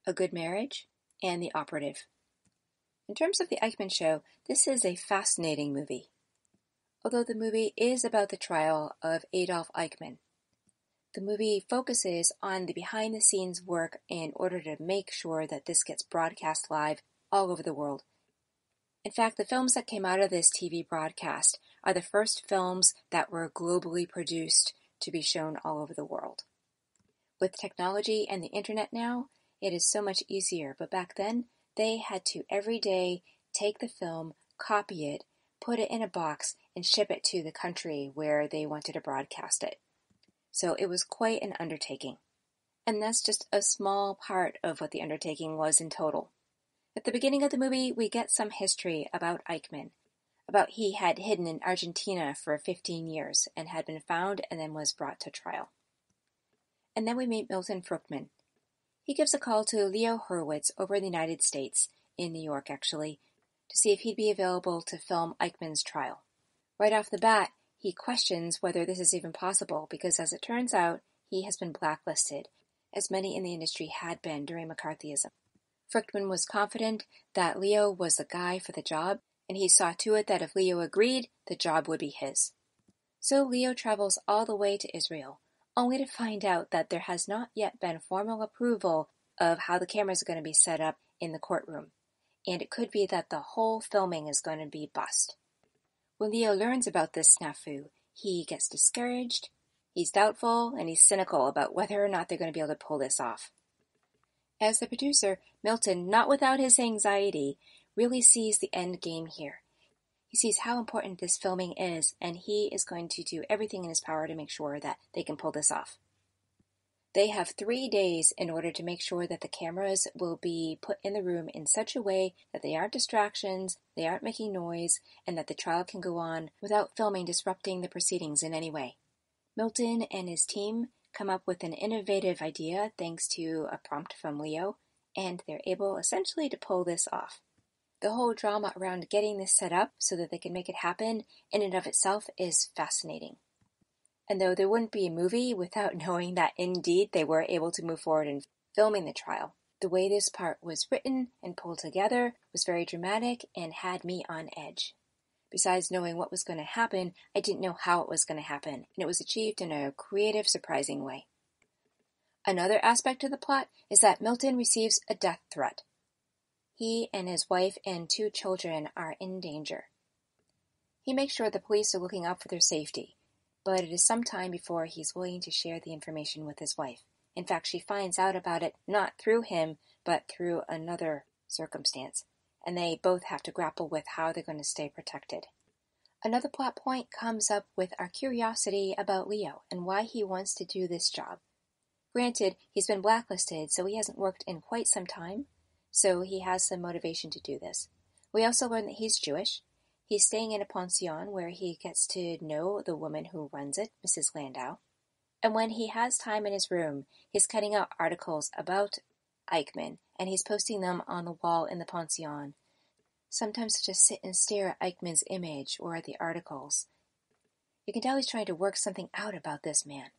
A Good Marriage, and the operative. In terms of the Eichmann Show, this is a fascinating movie. Although the movie is about the trial of Adolf Eichmann, the movie focuses on the behind-the-scenes work in order to make sure that this gets broadcast live all over the world. In fact, the films that came out of this TV broadcast are the first films that were globally produced to be shown all over the world. With technology and the internet now, it is so much easier, but back then, they had to every day take the film, copy it, put it in a box, and ship it to the country where they wanted to broadcast it. So it was quite an undertaking. And that's just a small part of what the undertaking was in total. At the beginning of the movie, we get some history about Eichmann, about he had hidden in Argentina for 15 years and had been found and then was brought to trial. And then we meet Milton Fruchtman. He gives a call to Leo Hurwitz over in the United States, in New York actually, to see if he'd be available to film Eichmann's trial. Right off the bat, he questions whether this is even possible because, as it turns out, he has been blacklisted, as many in the industry had been during McCarthyism. Fruchtman was confident that Leo was the guy for the job, and he saw to it that if Leo agreed, the job would be his. So Leo travels all the way to Israel, only to find out that there has not yet been formal approval of how the cameras are going to be set up in the courtroom, and it could be that the whole filming is going to be bust. When Leo learns about this snafu, he gets discouraged, he's doubtful, and he's cynical about whether or not they're going to be able to pull this off. As the producer, Milton, not without his anxiety, really sees the end game here. He sees how important this filming is, and he is going to do everything in his power to make sure that they can pull this off. They have 3 days in order to make sure that the cameras will be put in the room in such a way that they aren't distractions, they aren't making noise, and that the trial can go on without filming disrupting the proceedings in any way. Milton and his team come up with an innovative idea thanks to a prompt from Leo, and they're able essentially to pull this off. The whole drama around getting this set up so that they can make it happen in and of itself is fascinating. And though there wouldn't be a movie without knowing that indeed they were able to move forward in filming the trial, the way this part was written and pulled together was very dramatic and had me on edge. Besides knowing what was going to happen, I didn't know how it was going to happen, and it was achieved in a creative, surprising way. Another aspect of the plot is that Milton receives a death threat. He and his wife and 2 children are in danger. He makes sure the police are looking out for their safety, but it is some time before he's willing to share the information with his wife. In fact, she finds out about it not through him, but through another circumstance, and they both have to grapple with how they're going to stay protected. Another plot point comes up with our curiosity about Leo and why he wants to do this job. Granted, he's been blacklisted, so he hasn't worked in quite some time, so he has some motivation to do this. We also learn that he's Jewish. He's staying in a pension where he gets to know the woman who runs it, Mrs. Landau. And when he has time in his room, he's cutting out articles about Eichmann, and he's posting them on the wall in the pension. Sometimes to just sit and stare at Eichmann's image or at the articles. You can tell he's trying to work something out about this man.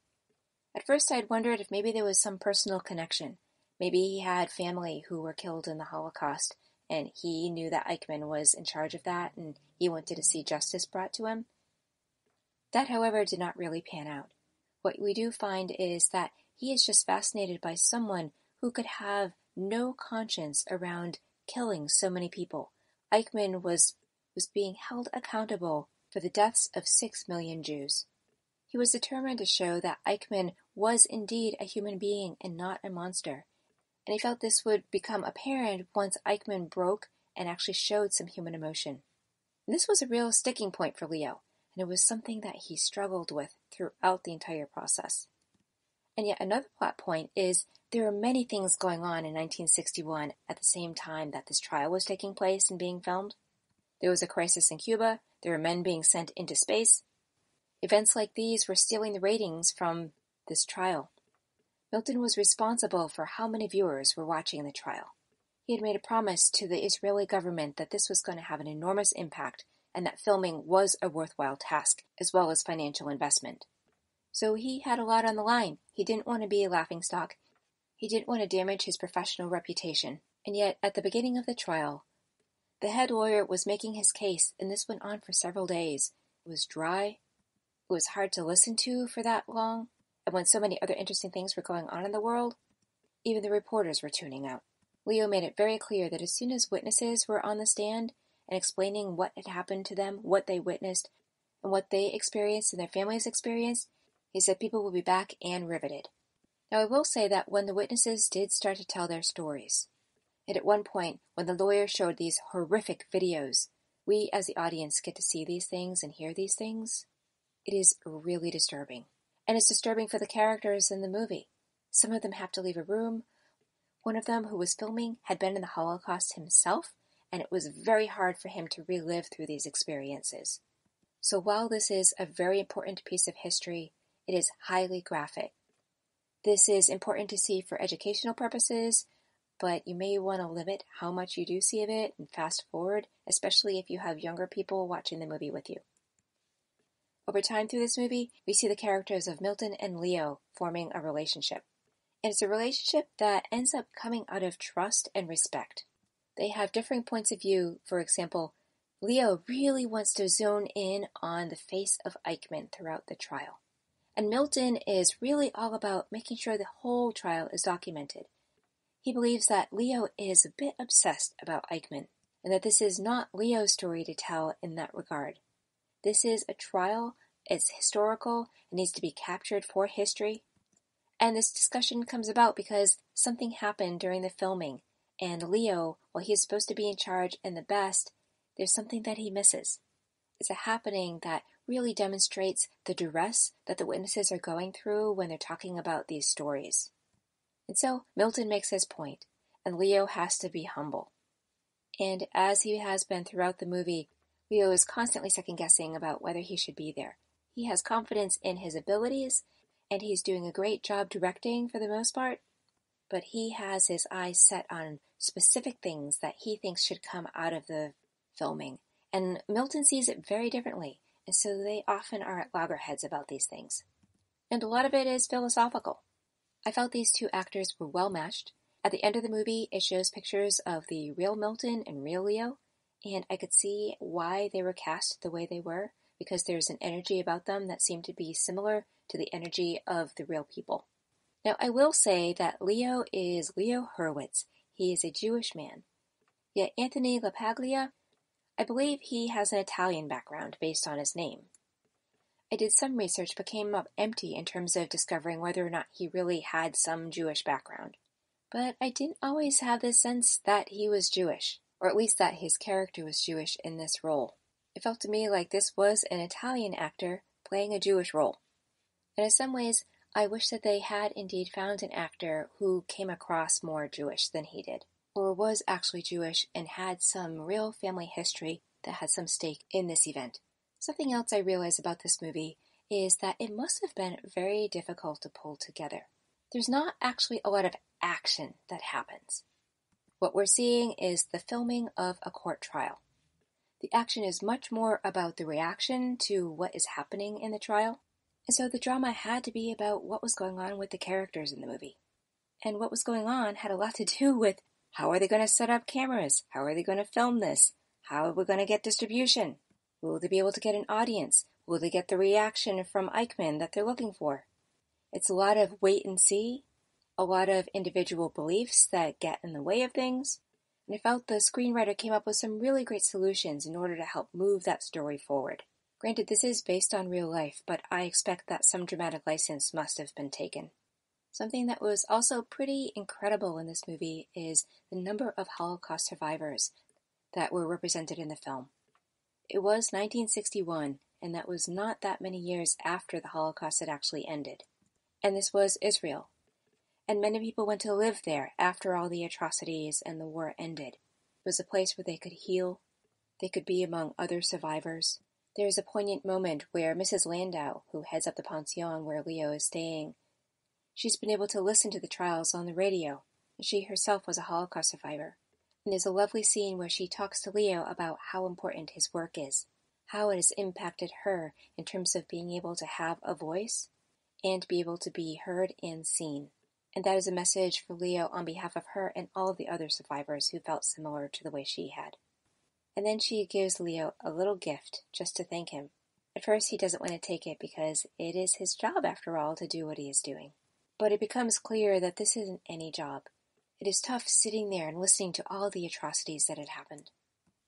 At first I'd wondered if maybe there was some personal connection. Maybe he had family who were killed in the Holocaust, and he knew that Eichmann was in charge of that, and he wanted to see justice brought to him. That, however, did not really pan out. What we do find is that he is just fascinated by someone who could have no conscience around killing so many people. Eichmann was being held accountable for the deaths of 6 million Jews. He was determined to show that Eichmann was indeed a human being and not a monster, and he felt this would become apparent once Eichmann broke and actually showed some human emotion. And this was a real sticking point for Leo, and it was something that he struggled with throughout the entire process. And yet another plot point is there were many things going on in 1961 at the same time that this trial was taking place and being filmed. There was a crisis in Cuba, there were men being sent into space. Events like these were stealing the ratings from this trial. Milton was responsible for how many viewers were watching the trial. He had made a promise to the Israeli government that this was going to have an enormous impact and that filming was a worthwhile task, as well as financial investment. So he had a lot on the line. He didn't want to be a laughingstock. He didn't want to damage his professional reputation, And yet, at the beginning of the trial, the head lawyer was making his case, and this went on for several days. It was dry. It was hard to listen to for that long. And when so many other interesting things were going on in the world, even the reporters were tuning out. Leo made it very clear that as soon as witnesses were on the stand and explaining what had happened to them, what they witnessed, and what they experienced and their families experienced, he said people would be back and riveted. Now, I will say that when the witnesses did start to tell their stories, and at one point, when the lawyer showed these horrific videos, we as the audience get to see these things and hear these things. It is really disturbing. And it's disturbing for the characters in the movie. Some of them have to leave a room. One of them, who was filming, had been in the Holocaust himself, and it was very hard for him to relive through these experiences. So while this is a very important piece of history, it is highly graphic. This is important to see for educational purposes, but you may want to limit how much you do see of it and fast forward, especially if you have younger people watching the movie with you. Over time through this movie, we see the characters of Milton and Leo forming a relationship. And it's a relationship that ends up coming out of trust and respect. They have differing points of view. For example, Leo really wants to zone in on the face of Eichmann throughout the trial. And Milton is really all about making sure the whole trial is documented. He believes that Leo is a bit obsessed about Eichmann, and that this is not Leo's story to tell in that regard. This is a trial, it's historical, it needs to be captured for history. And this discussion comes about because something happened during the filming, and Leo, while he is supposed to be in charge and the best, there's something that he misses. It's a happening that really demonstrates the duress that the witnesses are going through when they're talking about these stories. And so Milton makes his point, and Leo has to be humble. And as he has been throughout the movie, Leo is constantly second-guessing about whether he should be there. He has confidence in his abilities, and he's doing a great job directing for the most part, but he has his eyes set on specific things that he thinks should come out of the filming. And Milton sees it very differently, and so they often are at loggerheads about these things. And a lot of it is philosophical. I felt these two actors were well matched. At the end of the movie, it shows pictures of the real Milton and real Leo, and I could see why they were cast the way they were, because there's an energy about them that seemed to be similar to the energy of the real people. Now, I will say that Leo is Leo Hurwitz. He is a Jewish man. Yet Anthony LaPaglia, I believe he has an Italian background based on his name. I did some research but came up empty in terms of discovering whether or not he really had some Jewish background. But I didn't always have this sense that he was Jewish, or at least that his character was Jewish in this role. It felt to me like this was an Italian actor playing a Jewish role. And in some ways, I wish that they had indeed found an actor who came across more Jewish than he did, or was actually Jewish and had some real family history that had some stake in this event. Something else I realized about this movie is that it must have been very difficult to pull together. There's not actually a lot of action that happens. What we're seeing is the filming of a court trial. The action is much more about the reaction to what is happening in the trial, and so the drama had to be about what was going on with the characters in the movie. And what was going on had a lot to do with how are they going to set up cameras? How are they going to film this? How are we going to get distribution? Will they be able to get an audience? Will they get the reaction from Eichmann that they're looking for? It's a lot of wait and see, a lot of individual beliefs that get in the way of things, and I felt the screenwriter came up with some really great solutions in order to help move that story forward. Granted, this is based on real life, but I expect that some dramatic license must have been taken. Something that was also pretty incredible in this movie is the number of Holocaust survivors that were represented in the film. It was 1961, and that was not that many years after the Holocaust had actually ended. And this was Israel. And many people went to live there after all the atrocities and the war ended. It was a place where they could heal. They could be among other survivors. There is a poignant moment where Mrs. Landau, who heads up the pension where Leo is staying, she's been able to listen to the trials on the radio. She herself was a Holocaust survivor. And there's a lovely scene where she talks to Leo about how important his work is, how it has impacted her in terms of being able to have a voice and be able to be heard and seen. And that is a message for Leo on behalf of her and all of the other survivors who felt similar to the way she had. And then she gives Leo a little gift just to thank him. At first he doesn't want to take it because it is his job after all to do what he is doing. But it becomes clear that this isn't any job. It is tough sitting there and listening to all the atrocities that had happened.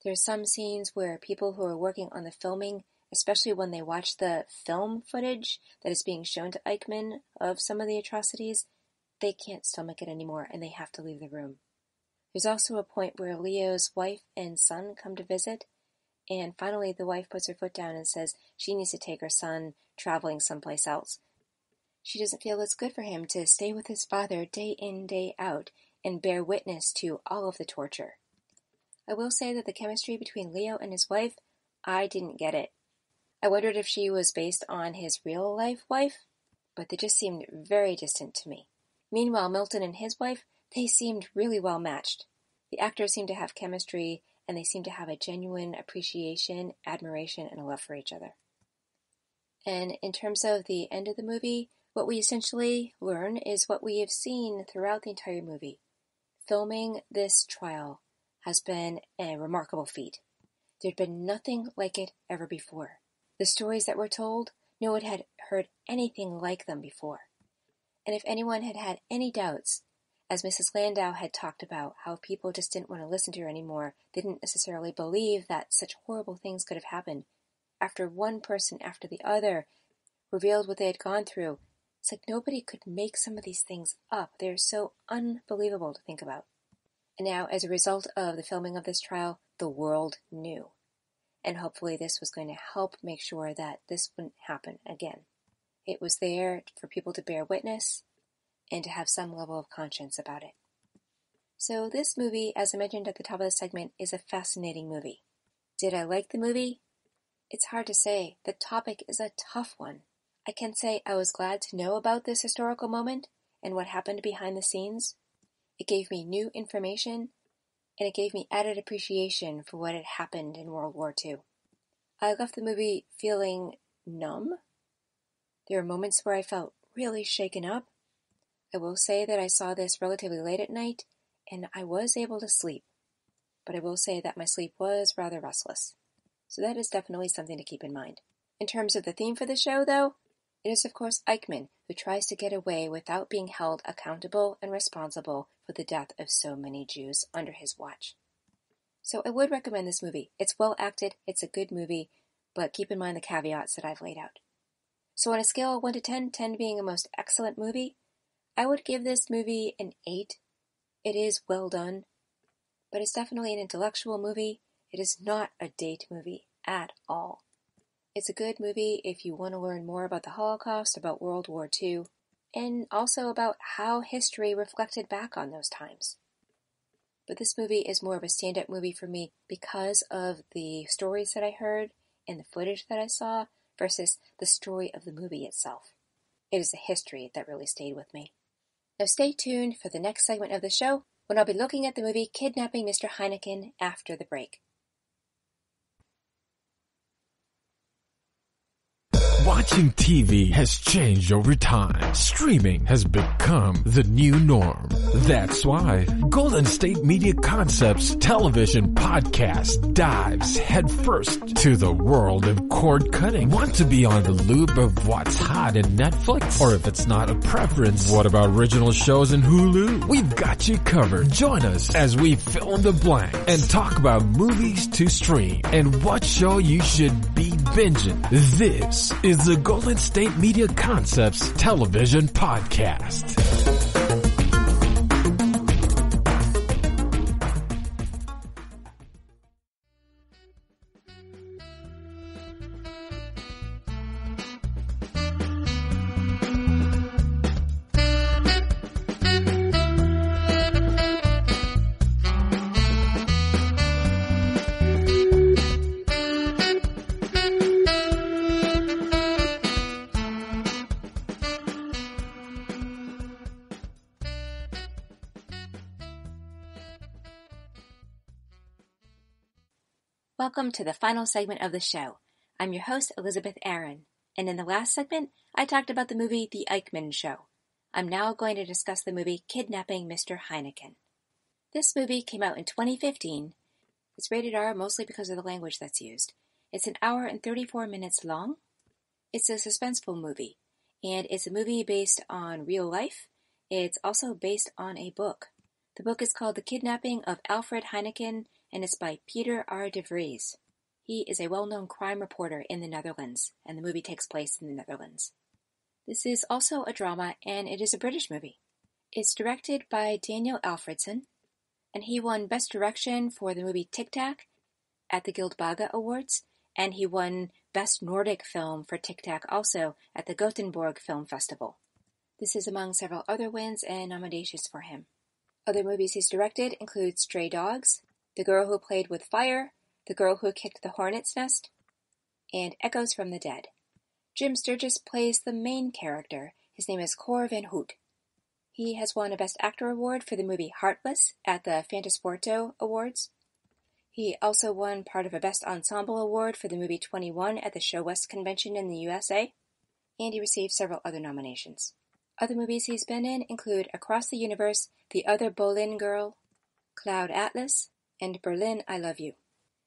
There are some scenes where people who are working on the filming, especially when they watch the film footage that is being shown to Eichmann of some of the atrocities, they can't stomach it anymore and they have to leave the room. There's also a point where Leo's wife and son come to visit, and finally the wife puts her foot down and says she needs to take her son traveling someplace else. She doesn't feel it's good for him to stay with his father day in, day out, and bear witness to all of the torture. I will say that the chemistry between Leo and his wife, I didn't get it. I wondered if she was based on his real-life wife, but they just seemed very distant to me. Meanwhile, Milton and his wife, they seemed really well matched. The actors seemed to have chemistry, and they seemed to have a genuine appreciation, admiration, and a love for each other. And in terms of the end of the movie, what we essentially learn is what we have seen throughout the entire movie. Filming this trial has been a remarkable feat. There'd been nothing like it ever before. The stories that were told, no one had heard anything like them before. And if anyone had had any doubts, as Mrs. Landau had talked about, how people just didn't want to listen to her anymore, they didn't necessarily believe that such horrible things could have happened. After one person after the other revealed what they had gone through, it's like nobody could make some of these things up. They're so unbelievable to think about. And now, as a result of the filming of this trial, the world knew. And hopefully this was going to help make sure that this wouldn't happen again. It was there for people to bear witness and to have some level of conscience about it. So this movie, as I mentioned at the top of the segment, is a fascinating movie. Did I like the movie? It's hard to say. The topic is a tough one. I can say I was glad to know about this historical moment and what happened behind the scenes. It gave me new information, and it gave me added appreciation for what had happened in World War II. I left the movie feeling numb. There were moments where I felt really shaken up. I will say that I saw this relatively late at night, and I was able to sleep. But I will say that my sleep was rather restless. So that is definitely something to keep in mind. In terms of the theme for the show, though, it is of course Eichmann, who tries to get away without being held accountable and responsible for the death of so many Jews under his watch. So I would recommend this movie. It's well acted, it's a good movie, but keep in mind the caveats that I've laid out. So on a scale of 1 to 10, 10 being a most excellent movie, I would give this movie an 8. It is well done, but it's definitely an intellectual movie. It is not a date movie at all. It's a good movie if you want to learn more about the Holocaust, about World War II, and also about how history reflected back on those times. But this movie is more of a stand-up movie for me because of the stories that I heard and the footage that I saw versus the story of the movie itself. It is the history that really stayed with me. Now stay tuned for the next segment of the show when I'll be looking at the movie Kidnapping Mr. Heineken after the break. Watching TV has changed over time. Streaming has become the new norm. That's why Golden State Media Concepts television podcast dives headfirst to the world of cord cutting. Want to be on the loop of what's hot in Netflix? Or if it's not a preference, what about original shows in Hulu? We've got you covered. Join us as we fill in the blank and talk about movies to stream and what show you should be binging. This is the Golden State Media Concepts television podcast. Welcome to the final segment of the show. I'm your host, Elizabeth Aaron, and in the last segment, I talked about the movie The Eichmann Show. I'm now going to discuss the movie Kidnapping Mr. Heineken. This movie came out in 2015. It's rated R mostly because of the language that's used. It's an hour and 34 minutes long. It's a suspenseful movie, and it's a movie based on real life. It's also based on a book. The book is called The Kidnapping of Alfred Heineken, and it's by Peter R. de Vries. He is a well-known crime reporter in the Netherlands, and the movie takes place in the Netherlands. This is also a drama, and it is a British movie. It's directed by Daniel Alfredson, and he won Best Direction for the movie Tic Tac at the Guldbagge Awards, and he won Best Nordic Film for Tic Tac also at the Gothenburg Film Festival. This is among several other wins and nominations for him. Other movies he's directed include Stray Dogs, The Girl Who Played with Fire, The Girl Who Kicked the Hornet's Nest, and Echoes from the Dead. Jim Sturgis plays the main character. His name is Cor van Hout. He has won a Best Actor award for the movie Heartless at the Fantasporto Awards. He also won part of a Best Ensemble award for the movie 21 at the Show West Convention in the USA, and he received several other nominations. Other movies he's been in include Across the Universe, The Other Boleyn Girl, Cloud Atlas, and Berlin, I Love You.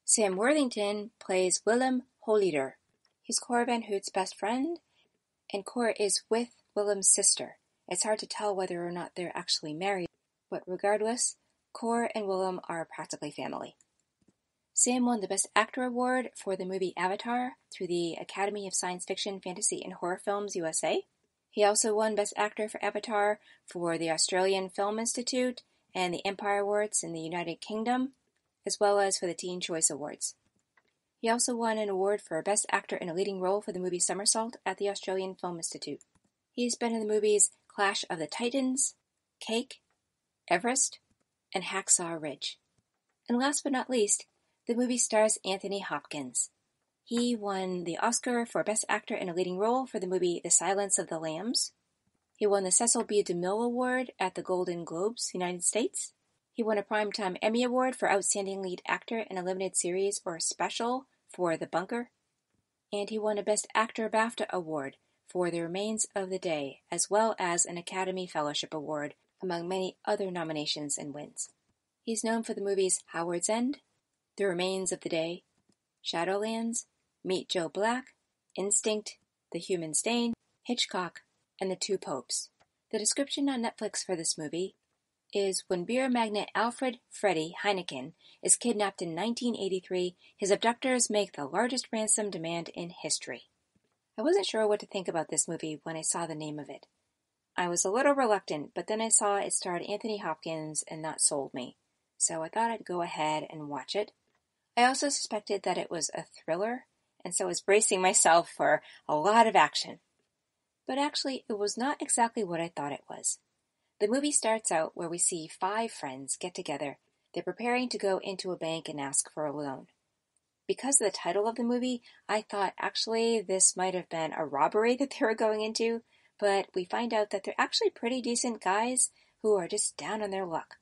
Sam Worthington plays Willem Holleder. He's Cor van Hout's best friend, and Cor is with Willem's sister. It's hard to tell whether or not they're actually married, but regardless, Cor and Willem are practically family. Sam won the Best Actor award for the movie Avatar through the Academy of Science Fiction, Fantasy, and Horror Films USA. He also won Best Actor for Avatar for the Australian Film Institute and the Empire Awards in the United Kingdom, as well as for the Teen Choice Awards. He also won an award for Best Actor in a Leading Role for the movie Somersault at the Australian Film Institute. He's been in the movies Clash of the Titans, Cake, Everest, and Hacksaw Ridge. And last but not least, the movie stars Anthony Hopkins. He won the Oscar for Best Actor in a Leading Role for the movie The Silence of the Lambs. He won the Cecil B. DeMille Award at the Golden Globes, United States. He won a Primetime Emmy Award for Outstanding Lead Actor in a Limited Series or Special for The Bunker. And he won a Best Actor BAFTA Award for The Remains of the Day, as well as an Academy Fellowship Award, among many other nominations and wins. He's known for the movies Howard's End, The Remains of the Day, Shadowlands, Meet Joe Black, Instinct, The Human Stain, Hitchcock, and The Two Popes. The description on Netflix for this movie is when beer magnate Alfred Freddy Heineken is kidnapped in 1983, his abductors make the largest ransom demand in history. I wasn't sure what to think about this movie when I saw the name of it. I was a little reluctant, but then I saw it starred Anthony Hopkins, and that sold me. So I thought I'd go ahead and watch it. I also suspected that it was a thriller, and so I was bracing myself for a lot of action. But actually, it was not exactly what I thought it was. The movie starts out where we see 5 friends get together. They're preparing to go into a bank and ask for a loan. Because of the title of the movie, I thought actually this might have been a robbery that they were going into, but we find out that they're actually pretty decent guys who are just down on their luck.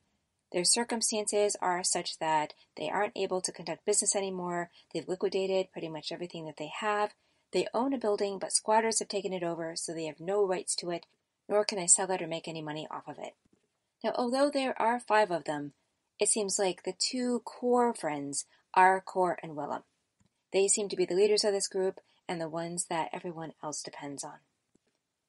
Their circumstances are such that they aren't able to conduct business anymore. They've liquidated pretty much everything that they have. They own a building, but squatters have taken it over, so they have no rights to it, nor can they sell it or make any money off of it. Now, although there are 5 of them, it seems like the 2 core friends are Cor and Willem. They seem to be the leaders of this group and the ones that everyone else depends on.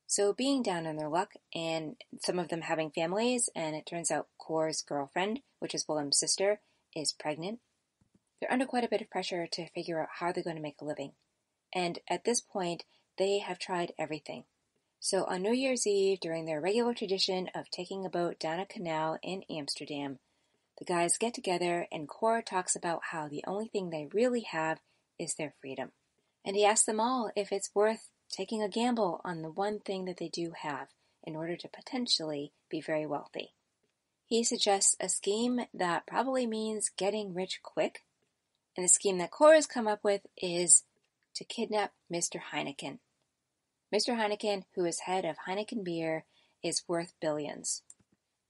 So being down on their luck, and some of them having families, and it turns out Cor's girlfriend, which is Willem's sister, is pregnant, they're under quite a bit of pressure to figure out how they're going to make a living. And at this point, they have tried everything. So on New Year's Eve, during their regular tradition of taking a boat down a canal in Amsterdam, the guys get together and Cor talks about how the only thing they really have is their freedom. And he asks them all if it's worth taking a gamble on the one thing that they do have in order to potentially be very wealthy. He suggests a scheme that probably means getting rich quick, and the scheme that Cor has come up with is to kidnap Mr. Heineken. Mr. Heineken, who is head of Heineken Beer, is worth billions.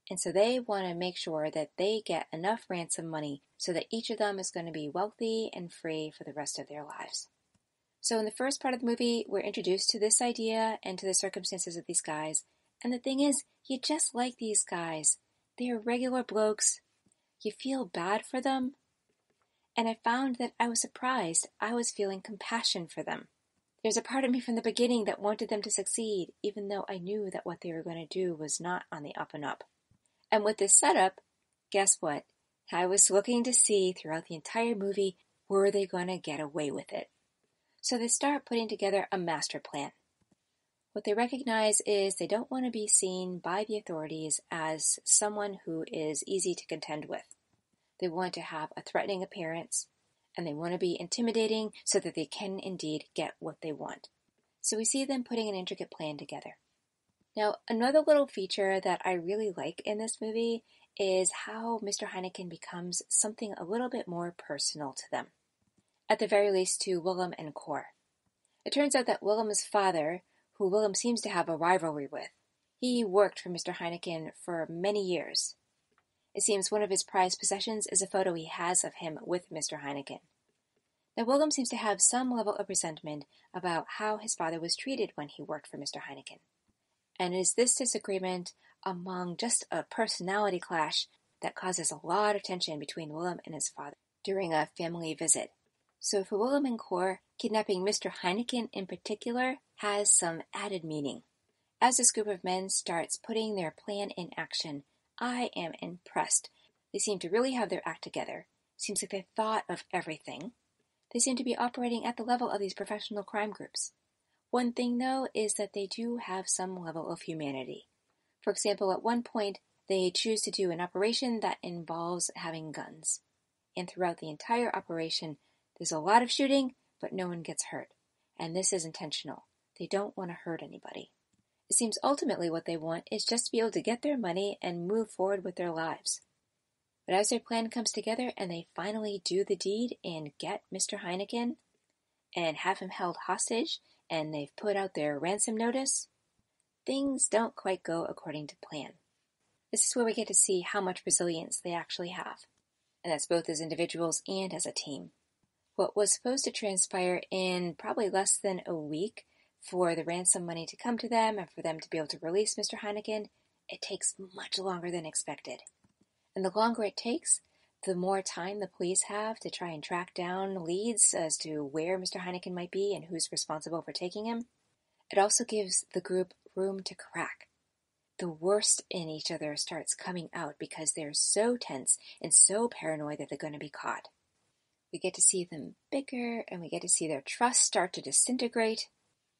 And so they want to make sure that they get enough ransom money so that each of them is going to be wealthy and free for the rest of their lives. So in the first part of the movie, we're introduced to this idea and to the circumstances of these guys, And the thing is, you just like these guys. They are regular blokes. You feel bad for them. And I found that I was surprised I was feeling compassion for them. There's a part of me from the beginning that wanted them to succeed, even though I knew that what they were going to do was not on the up and up. And with this setup, guess what? I was looking to see throughout the entire movie, were they going to get away with it? So they start putting together a master plan. What they recognize is they don't want to be seen by the authorities as someone who is easy to contend with. They want to have a threatening appearance, and they want to be intimidating so that they can indeed get what they want. So we see them putting an intricate plan together. Now, another little feature that I really like in this movie is how Mr. Heineken becomes something a little bit more personal to them. At the very least to Willem and Cor. It turns out that Willem's father, who Willem seems to have a rivalry with, he worked for Mr. Heineken for many years. It seems one of his prized possessions is a photo he has of him with Mr. Heineken. Now, Willem seems to have some level of resentment about how his father was treated when he worked for Mr. Heineken. And it is this disagreement among just a personality clash that causes a lot of tension between Willem and his father during a family visit. So for Willem and Cor, kidnapping Mr. Heineken in particular has some added meaning. As this group of men starts putting their plan in action, I am impressed. They seem to really have their act together. Seems like they thought of everything. They seem to be operating at the level of these professional crime groups. One thing, though, is that they do have some level of humanity. For example, at one point, they choose to do an operation that involves having guns. And throughout the entire operation, there's a lot of shooting, but no one gets hurt. And this is intentional. They don't want to hurt anybody. It seems ultimately what they want is just to be able to get their money and move forward with their lives. But as their plan comes together and they finally do the deed and get Mr. Heineken and have him held hostage and they've put out their ransom notice, things don't quite go according to plan. This is where we get to see how much resilience they actually have. And that's both as individuals and as a team. What was supposed to transpire in probably less than a week for the ransom money to come to them and for them to be able to release Mr. Heineken, it takes much longer than expected. And the longer it takes, the more time the police have to try and track down leads as to where Mr. Heineken might be and who's responsible for taking him. It also gives the group room to crack. The worst in each other starts coming out because they're so tense and so paranoid that they're going to be caught. We get to see them bicker and we get to see their trust start to disintegrate.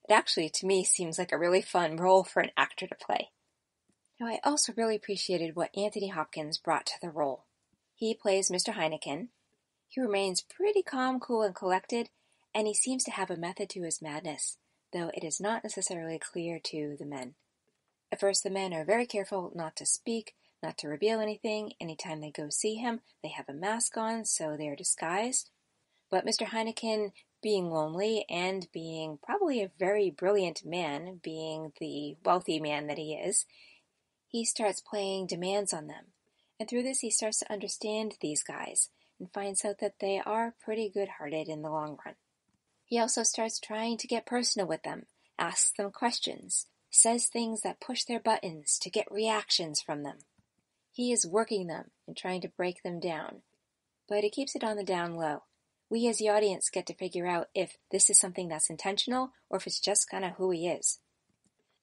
It actually, to me, seems like a really fun role for an actor to play. Now, I also really appreciated what Anthony Hopkins brought to the role. He plays Mr. Heineken. He remains pretty calm, cool, and collected, and he seems to have a method to his madness, though it is not necessarily clear to the men. At first, the men are very careful not to speak, not to reveal anything. Anytime they go see him, they have a mask on, so they are disguised. But Mr. Heineken, being lonely and being probably a very brilliant man, being the wealthy man that he is, he starts playing demands on them. And through this, he starts to understand these guys and finds out that they are pretty good-hearted in the long run. He also starts trying to get personal with them, asks them questions, says things that push their buttons to get reactions from them. He is working them and trying to break them down, but he keeps it on the down low. We as the audience get to figure out if this is something that's intentional or if it's just kind of who he is.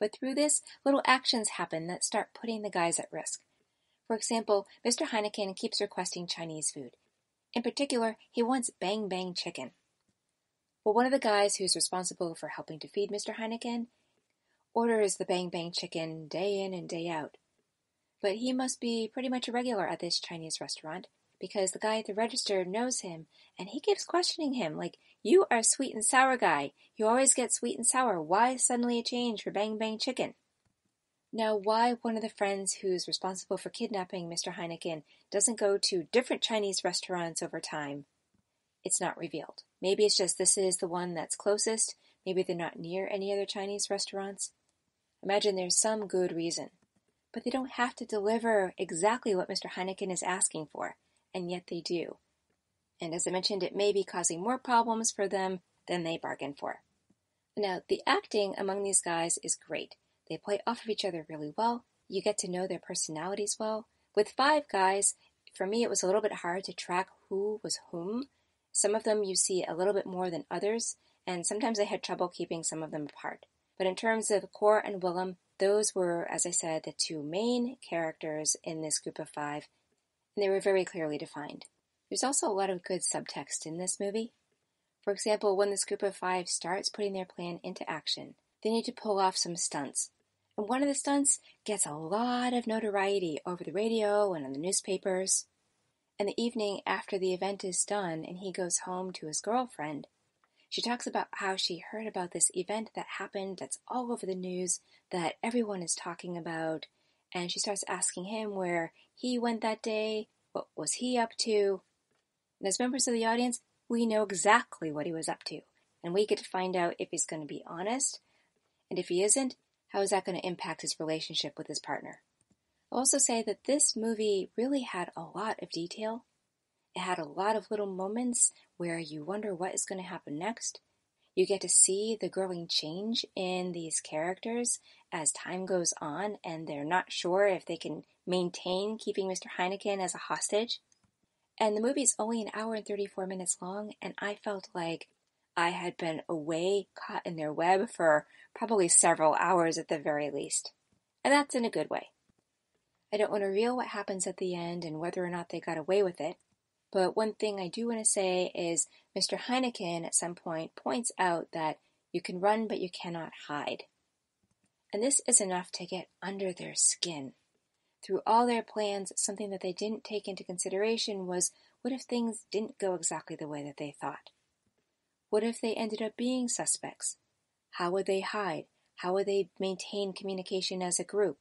But through this, little actions happen that start putting the guys at risk. For example, Mr. Heineken keeps requesting Chinese food. In particular, he wants bang bang chicken. Well, one of the guys who's responsible for helping to feed Mr. Heineken orders the bang bang chicken day in and day out. But he must be pretty much a regular at this Chinese restaurant because the guy at the register knows him and he keeps questioning him like, "You are a sweet and sour guy. You always get sweet and sour. Why suddenly a change for bang bang chicken?" Now, why one of the friends who's responsible for kidnapping Mr. Heineken doesn't go to different Chinese restaurants over time, it's not revealed. Maybe it's just this is the one that's closest. Maybe they're not near any other Chinese restaurants. Imagine there's some good reason. But they don't have to deliver exactly what Mr. Heineken is asking for, and yet they do. And as I mentioned, it may be causing more problems for them than they bargained for. Now, the acting among these guys is great. They play off of each other really well. You get to know their personalities well. With 5 guys, for me it was a little bit hard to track who was whom. Some of them you see a little bit more than others, and sometimes I had trouble keeping some of them apart. But in terms of Cor and Willem, those were, as I said, the 2 main characters in this group of 5, and they were very clearly defined. There's also a lot of good subtext in this movie. For example, when this group of 5 starts putting their plan into action, they need to pull off some stunts. And one of the stunts gets a lot of notoriety over the radio and in the newspapers. And the evening after the event is done and he goes home to his girlfriend, she talks about how she heard about this event that happened that's all over the news, that everyone is talking about, and she starts asking him where he went that day, what was he up to. And as members of the audience, we know exactly what he was up to, and we get to find out if he's going to be honest, and if he isn't, how is that going to impact his relationship with his partner. I'll also say that this movie really had a lot of detail. It had a lot of little moments where you wonder what is going to happen next. You get to see the growing change in these characters as time goes on, and they're not sure if they can maintain keeping Mr. Heineken as a hostage. And the movie's only an hour and 34 minutes long, and I felt like I had been away, caught in their web for probably several hours at the very least. And that's in a good way. I don't want to reveal what happens at the end and whether or not they got away with it, but one thing I do want to say is Mr. Heineken at some point points out that you can run but you cannot hide. And this is enough to get under their skin. Through all their plans, something that they didn't take into consideration was, what if things didn't go exactly the way that they thought? What if they ended up being suspects? How would they hide? How would they maintain communication as a group?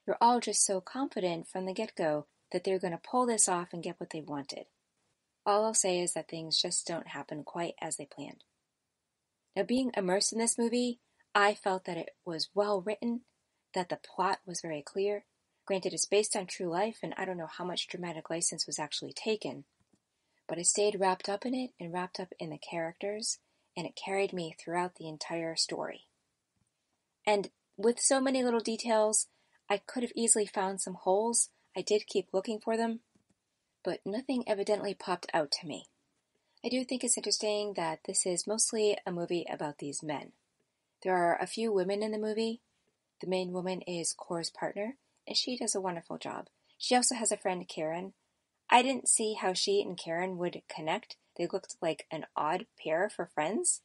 They're all just so confident from the get-go that they're going to pull this off and get what they wanted. All I'll say is that things just don't happen quite as they planned. Now, being immersed in this movie, I felt that it was well written, that the plot was very clear. Granted, it's based on true life, and I don't know how much dramatic license was actually taken, but I stayed wrapped up in it and wrapped up in the characters, and it carried me throughout the entire story. And with so many little details, I could have easily found some holes. I did keep looking for them, but nothing evidently popped out to me. I do think it's interesting that this is mostly a movie about these men. There are a few women in the movie. The main woman is Cor's partner, and she does a wonderful job. She also has a friend, Karen. I didn't see how she and Karen would connect. They looked like an odd pair for friends.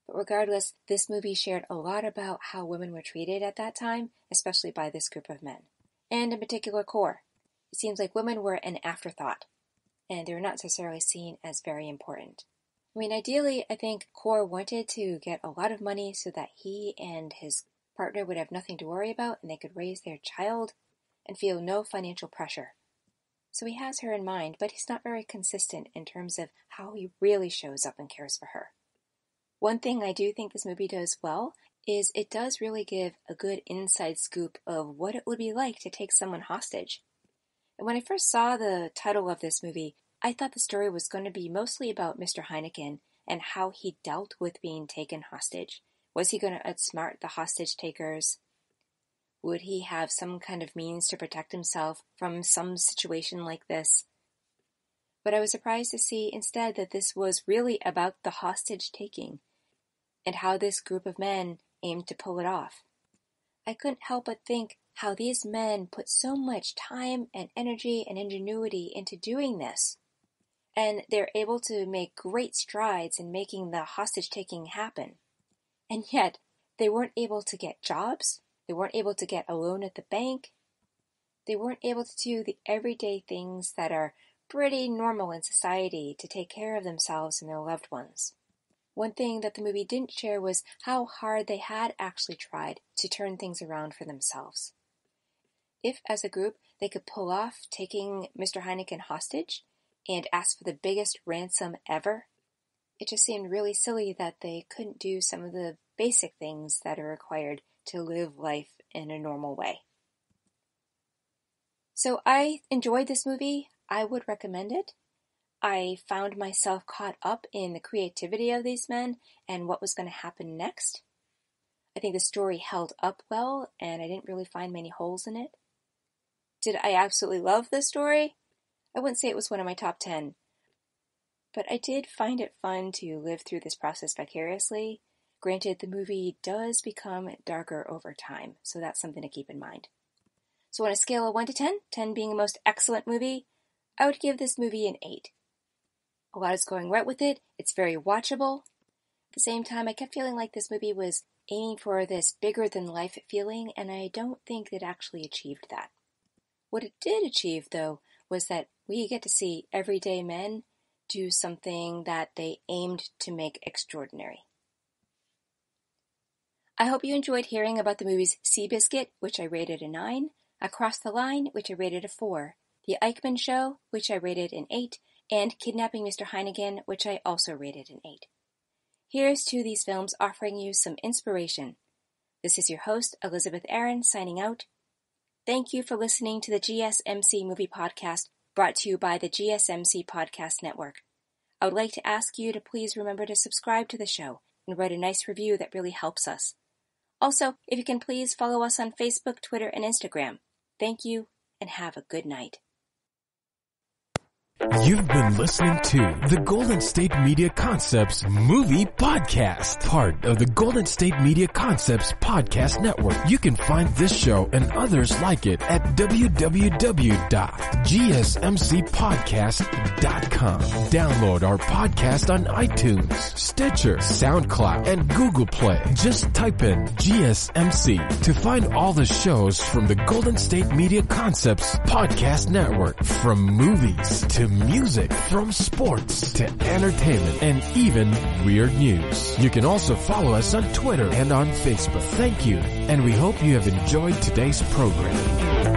But regardless, this movie shared a lot about how women were treated at that time, especially by this group of men. And in particular, Cor. It seems like women were an afterthought, and they were not necessarily seen as very important. I mean, ideally, I think Cor wanted to get a lot of money so that he and his partner would have nothing to worry about, and they could raise their child and feel no financial pressure. So he has her in mind, but he's not very consistent in terms of how he really shows up and cares for her. One thing I do think this movie does well is it does really give a good inside scoop of what it would be like to take someone hostage. And when I first saw the title of this movie, I thought the story was going to be mostly about Mr. Heineken and how he dealt with being taken hostage. Was he going to outsmart the hostage takers? Would he have some kind of means to protect himself from some situation like this? But I was surprised to see instead that this was really about the hostage taking and how this group of men aimed to pull it off. I couldn't help but think how these men put so much time and energy and ingenuity into doing this. And they're able to make great strides in making the hostage taking happen. And yet, they weren't able to get jobs. They weren't able to get a loan at the bank. They weren't able to do the everyday things that are pretty normal in society to take care of themselves and their loved ones. One thing that the movie didn't share was how hard they had actually tried to turn things around for themselves. If, as a group, they could pull off taking Mr. Heineken hostage and ask for the biggest ransom ever, it just seemed really silly that they couldn't do some of the basic things that are required to live life in a normal way. So I enjoyed this movie. I would recommend it. I found myself caught up in the creativity of these men and what was going to happen next. I think the story held up well, and I didn't really find many holes in it. Did I absolutely love this story? I wouldn't say it was one of my top 10. But I did find it fun to live through this process vicariously. Granted, the movie does become darker over time, so that's something to keep in mind. So on a scale of 1 to 10, 10 being the most excellent movie, I would give this movie an 8. A lot is going right with it, it's very watchable. At the same time, I kept feeling like this movie was aiming for this bigger-than-life feeling, and I don't think it actually achieved that. What it did achieve, though, was that we get to see everyday men do something that they aimed to make extraordinary. I hope you enjoyed hearing about the movies Seabiscuit, which I rated a 9, Across the Line, which I rated a 4, The Eichmann Show, which I rated an 8, and Kidnapping Mr. Heineken, which I also rated an 8. Here's to these films offering you some inspiration. This is your host, Elizabeth Aaron, signing out. Thank you for listening to the GSMC Movie Podcast, brought to you by the GSMC Podcast Network. I would like to ask you to please remember to subscribe to the show and write a nice review that really helps us. Also, if you can please follow us on Facebook, Twitter, and Instagram. Thank you, and have a good night. You've been listening to the Golden State Media Concepts Movie Podcast, part of the Golden State Media Concepts Podcast Network. You can find this show and others like it at www.gsmcpodcast.com. Download our podcast on iTunes, Stitcher, SoundCloud, and Google Play. Just type in GSMC to find all the shows from the Golden State Media Concepts Podcast Network, from movies to music, from sports to entertainment, and even weird news. You can also follow us on Twitter and on Facebook. Thank you, and we hope you have enjoyed today's program.